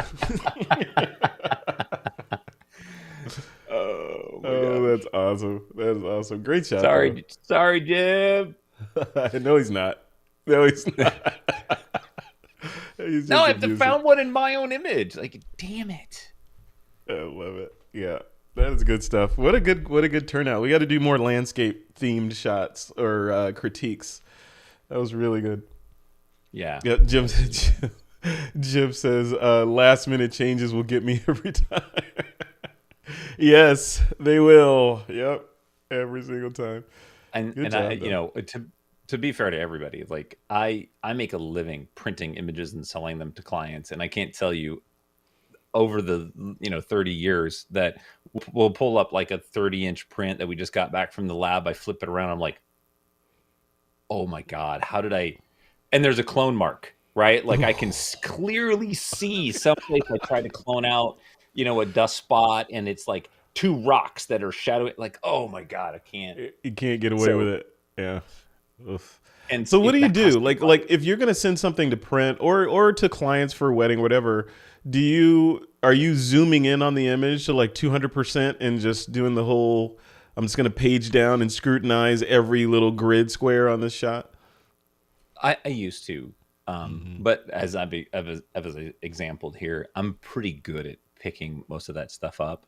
Oh my Oh, gosh. that's awesome. That's awesome. Great shot, though. Sorry, Jim. No, he's not. No, he's not. He's No, just I have to abusive. found one in my own image. Like, damn it. I love it. Yeah, that is good stuff. What a good turnout. We got to do more landscape themed shots or critiques. That was really good. Yeah. Yeah, Jim says last minute changes will get me every time. Yes, they will. Yep, every single time. And Good and I, job, though. to be fair to everybody, like I make a living printing images and selling them to clients, and I can't tell you over the 30 years that we'll pull up like a 30-inch print that we just got back from the lab. I flip it around, I'm like, oh my god, how did I? And there's a clone mark, right? Like I can clearly see someplace I tried to clone out, a dust spot, and it's like two rocks that are shadowing. Like, oh my god, I can't. You can't get away with So it. Yeah. Oof. and So what do you that has do? to be Like if you're gonna send something to print or to clients for a wedding, whatever, are you zooming in on the image to like 200% and just doing the whole? I'm just gonna page down and scrutinize every little grid square on this shot. I used to, but as I exampled here, I'm pretty good at picking most of that stuff up.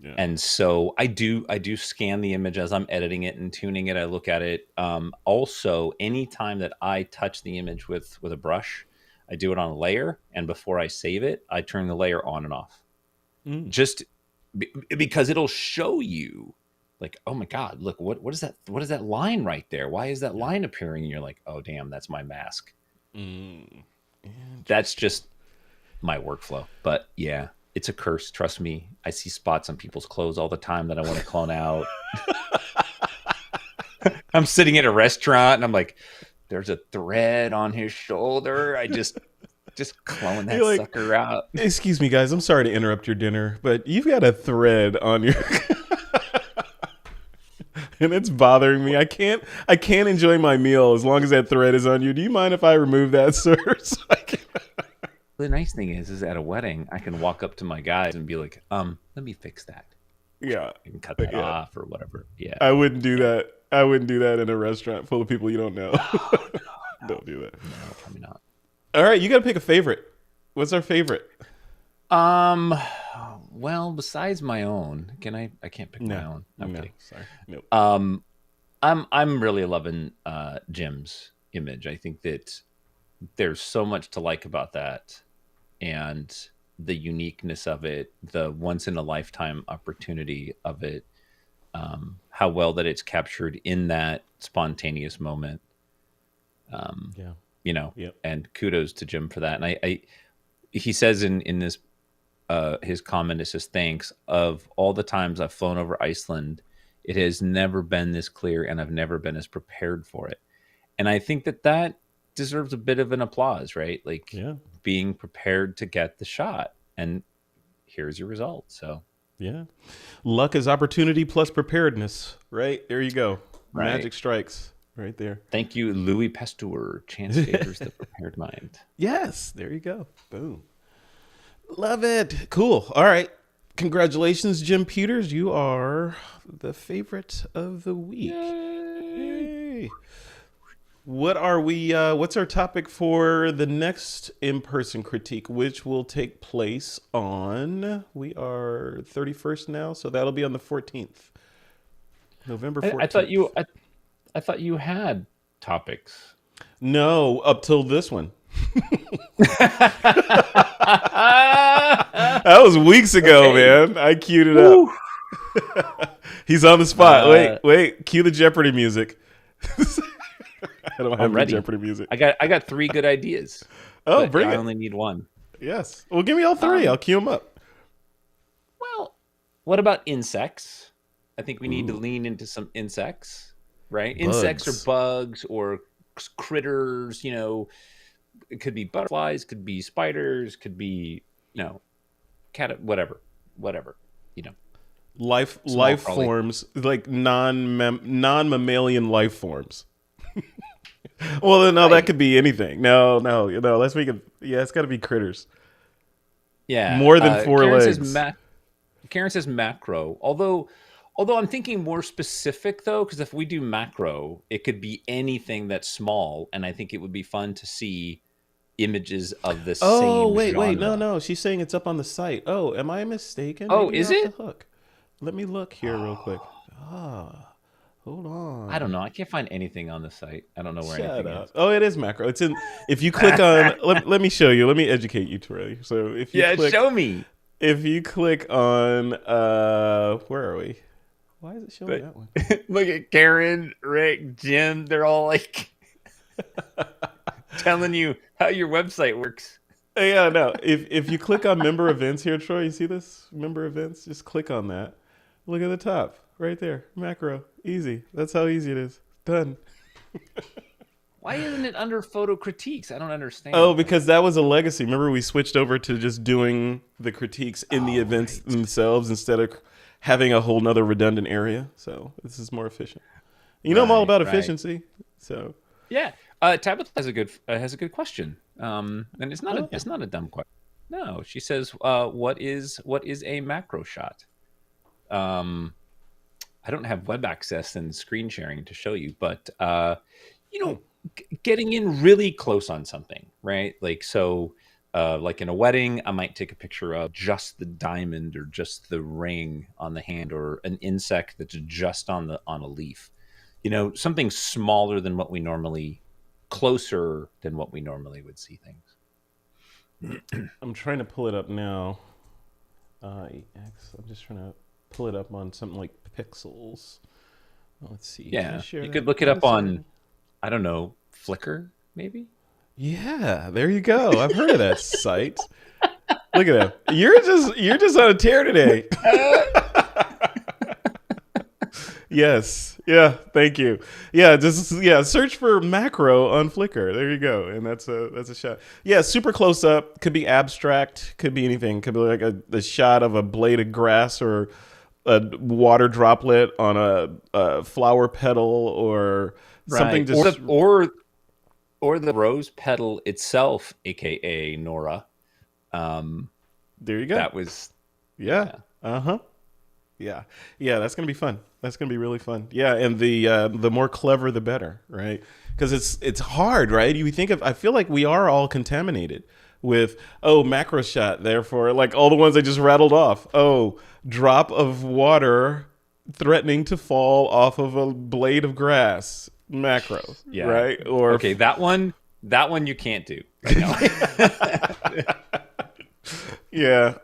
Yeah. And so I do scan the image as I'm editing it and tuning it. I look at it. Also, anytime that I touch the image with a brush, I do it on a layer, and before I save it, I turn the layer on and off. Mm. Just because it'll show you, like, oh my god, look, what is that? What is that line right there? Why is that line appearing? And you're like, oh damn, that's my mask. Mm. That's just my workflow. But yeah, it's a curse. Trust me. I see spots on people's clothes all the time that I want to clone out. I'm sitting at a restaurant and I'm like, there's a thread on his shoulder. I just clone that You're like, sucker out. excuse me, guys. I'm sorry to interrupt your dinner, but you've got a thread on your, and it's bothering me. I can't enjoy my meal as long as that thread is on you. Do you mind if I remove that, sir? So I can... The nice thing is at a wedding, I can walk up to my guys and be like, let me fix that. Yeah, I can cut that off or whatever. Yeah. I wouldn't do that. I wouldn't do that in a restaurant full of people you don't know. Don't do that. No, probably not. All right, you got to pick a favorite. What's our favorite? Well, besides my own, I can't pick my own. I'm no, kidding. sorry. Nope. I'm really loving Jim's image. I think that there's so much to like about that, and the uniqueness of it, the once in a lifetime opportunity of it, how well that it's captured in that spontaneous moment. Yeah. Yep. And kudos to Jim for that. And he says in this, his comment, it says, thanks. Of all the times I've flown over Iceland, it has never been this clear, and I've never been as prepared for it. And I think that deserves a bit of an applause, right? Like Yeah. being prepared to get the shot, and here's your result. So Yeah. Luck is opportunity plus preparedness, right? There you go. Right. Magic strikes right there. Thank you, Louis Pasteur. Chance favors the prepared mind. Yes. There you go. Boom. Love it. Cool. All right. Congratulations, Jim Peters. You are the favorite of the week. Yay. What's our topic for the next in-person critique, which will take place on, we are 31st now, so that'll be on the 14th. November 14th. I thought you had topics. No, up till this one. That was weeks ago, man. I queued it up. He's on the spot. Wait. Cue the Jeopardy music. I don't have the Jeopardy music. I got 3 good ideas. Oh, bring it. I only need 1. Yes. Well, give me all 3. I'll cue them up. Well, what about insects? I think we need to lean into some insects, right? Bugs. Insects or bugs or critters, it could be butterflies, could be spiders, could be, cat, whatever, Life probably. forms, like non-mammalian life forms. Well, no, that could be anything. No. Let's make it. Yeah, it's got to be critters. Yeah, more than 4 legs. Karen says macro. Although I'm thinking more specific though, because if we do macro, it could be anything that's small, and I think it would be fun to see images of the same. Oh, wait, genre. no. She's saying it's up on the site. Oh, am I mistaken? Oh, Maybe is you're off it? the hook. Let me look here real quick. Hold on. I don't know. I can't find anything on the site. I don't know where anything is. Oh, it is macro. It's in. If you click on, let me show you. Let me educate you, Trey. So if you show me. If you click on, where are we? Why is it showing that one? Look at Karen, Rick, Jim. They're all like telling you how your website works. Yeah, no. If you click on member events here, Troy, you see this member events? Just click on that. Look at the top right there. Macro. Easy. That's how easy it is. Done. Why isn't it under photo critiques? I don't understand. Oh, because that was a legacy. Remember, we switched over to just doing the critiques in the events themselves instead of having a whole nother redundant area. So this is more efficient. You know, I'm all about efficiency. So yeah, Tabitha has a good question, and it's not a dumb question. No, she says, "What is a macro shot?" I don't have web access and screen sharing to show you, but getting in really close on something, right? Like, so like in a wedding, I might take a picture of just the diamond or just the ring on the hand, or an insect that's just on a leaf, something smaller than what we normally, closer than what we normally would see things. I'm trying to pull it up now. I'm just trying to pull it up on something like Pixels. Let's see. Yeah, you could look it up on, I don't know, Flickr, maybe? Yeah, there you go. I've heard of that site. Look at that. You're just on a tear today. Yes. Yeah, thank you. Yeah, search for macro on Flickr. There you go. And that's a shot. Yeah, super close up. Could be abstract, could be anything. Could be like a shot of a blade of grass or a water droplet on a flower petal or something just or the rose petal itself, aka Nora. There you go. That was yeah. Uh-huh. Yeah. Yeah, that's going to be fun. That's going to be really fun. Yeah, and the more clever the better, right? Cuz it's hard, right? I feel like we are all contaminated with macro shot, therefore like all the ones I just rattled off. Drop of water threatening to fall off of a blade of grass. Macro, yeah. Right? Or okay, that one you can't do right now. Yeah,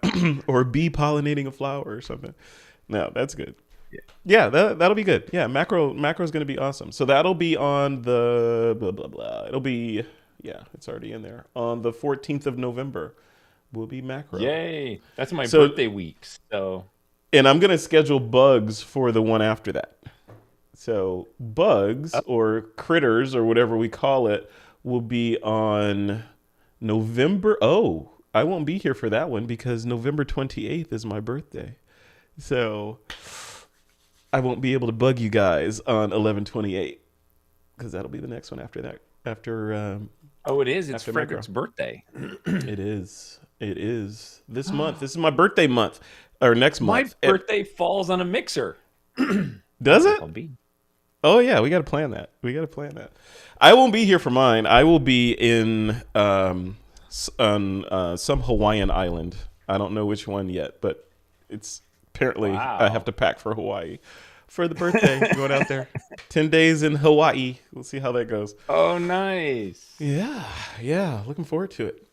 or bee pollinating a flower or something. No, that's good. Yeah, that'll be good. Yeah, macro's going to be awesome. So that'll be on the blah blah blah. It'll be yeah, it's already in there on the 14th of November. Will be macro. Yay! That's my So birthday week. So and I'm going to schedule bugs for the one after that. So bugs oh, or critters or whatever we call it will be on November. Oh, I won't be here for that one because November 28th is my birthday. So I won't be able to bug you guys on 11/28 because that'll be the next one after that. oh, it is. It's After macro. Frederick's birthday. It is. It is this month. This is my birthday month or next My month. birthday falls on a mixer. Does it? I'll be. Oh yeah, we got to plan that. We got to plan that. I won't be here for mine. I will be in on some Hawaiian island. I don't know which one yet, but it's apparently I have Wow. to pack for Hawaii for the birthday. Going out there, 10 days in Hawaii. We'll see how that goes. Oh, nice. Yeah, yeah, looking forward to it.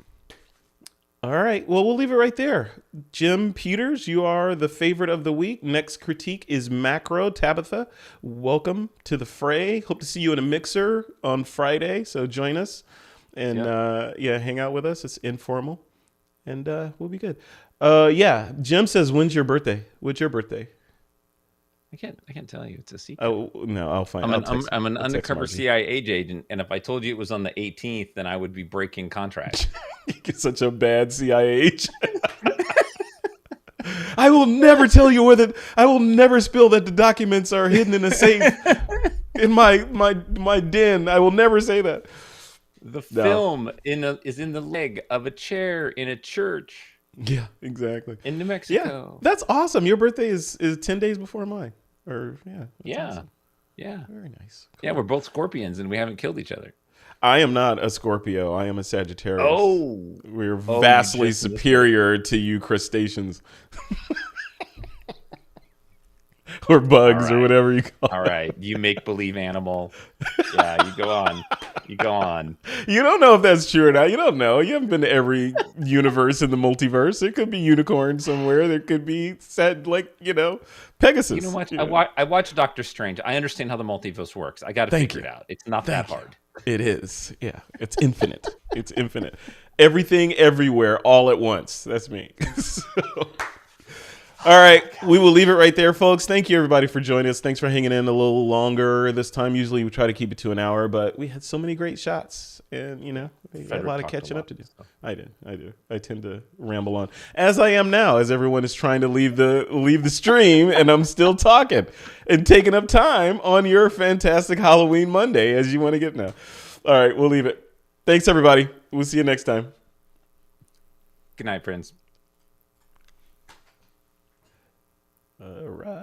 All right. Well, we'll leave it right there. Jim Peters, you are the favorite of the week. Next critique is Macro. Tabitha, welcome to the fray. Hope to see you in a mixer on Friday. So join us and Yep. yeah, hang out with us. It's informal and we'll be good. Yeah. Jim says, when's your birthday? What's your birthday? I can't tell you. It's a secret. Oh, no, I'll find I'll text, I'm an I'll text undercover Margie. CIA agent, and if I told you it was on the 18th, then I would be breaking contract. You're such a bad CIA agent. I will never tell you where the. I will never spill that the documents are hidden in a safe in my den. I will never say that. The No. film is in the leg of a chair in a church Yeah, exactly. in New Yeah, Mexico. that's awesome. Your birthday is 10 days before mine. Or yeah, that's Yeah, awesome. yeah, Very nice. yeah. Cool. We're both Scorpions, and we haven't killed each other. I am not a Scorpio. I am a Sagittarius. Oh, We're oh, you vastly just missed it. superior to you crustaceans or All bugs or right, whatever you call all right. You make believe animal. Yeah, you go on. You go on. You don't know if that's true or not. You don't know. You haven't been to every universe in the multiverse. There could be unicorn somewhere. There could be said Pegasus. You know what? You know? I watched Doctor Strange. I understand how the multiverse works. I got to Thank figure you. it out. It's not Thank that you. hard. It is. Yeah. It's infinite. It's infinite. Everything, everywhere, all at once. That's me. So, all right. We will leave it right there, folks. Thank you, everybody, for joining us. Thanks for hanging in a little longer this time. Usually we try to keep it to an hour, but we had so many great shots. And, we had a Frederick lot of talked catching lot up to do. of stuff. I do. I tend to ramble on, as I am now, as everyone is trying to leave the stream, and I'm still talking and taking up time on your fantastic Halloween Monday, as you want to get now. All right, we'll leave it. Thanks, everybody. We'll see you next time. Good night, friends. All right.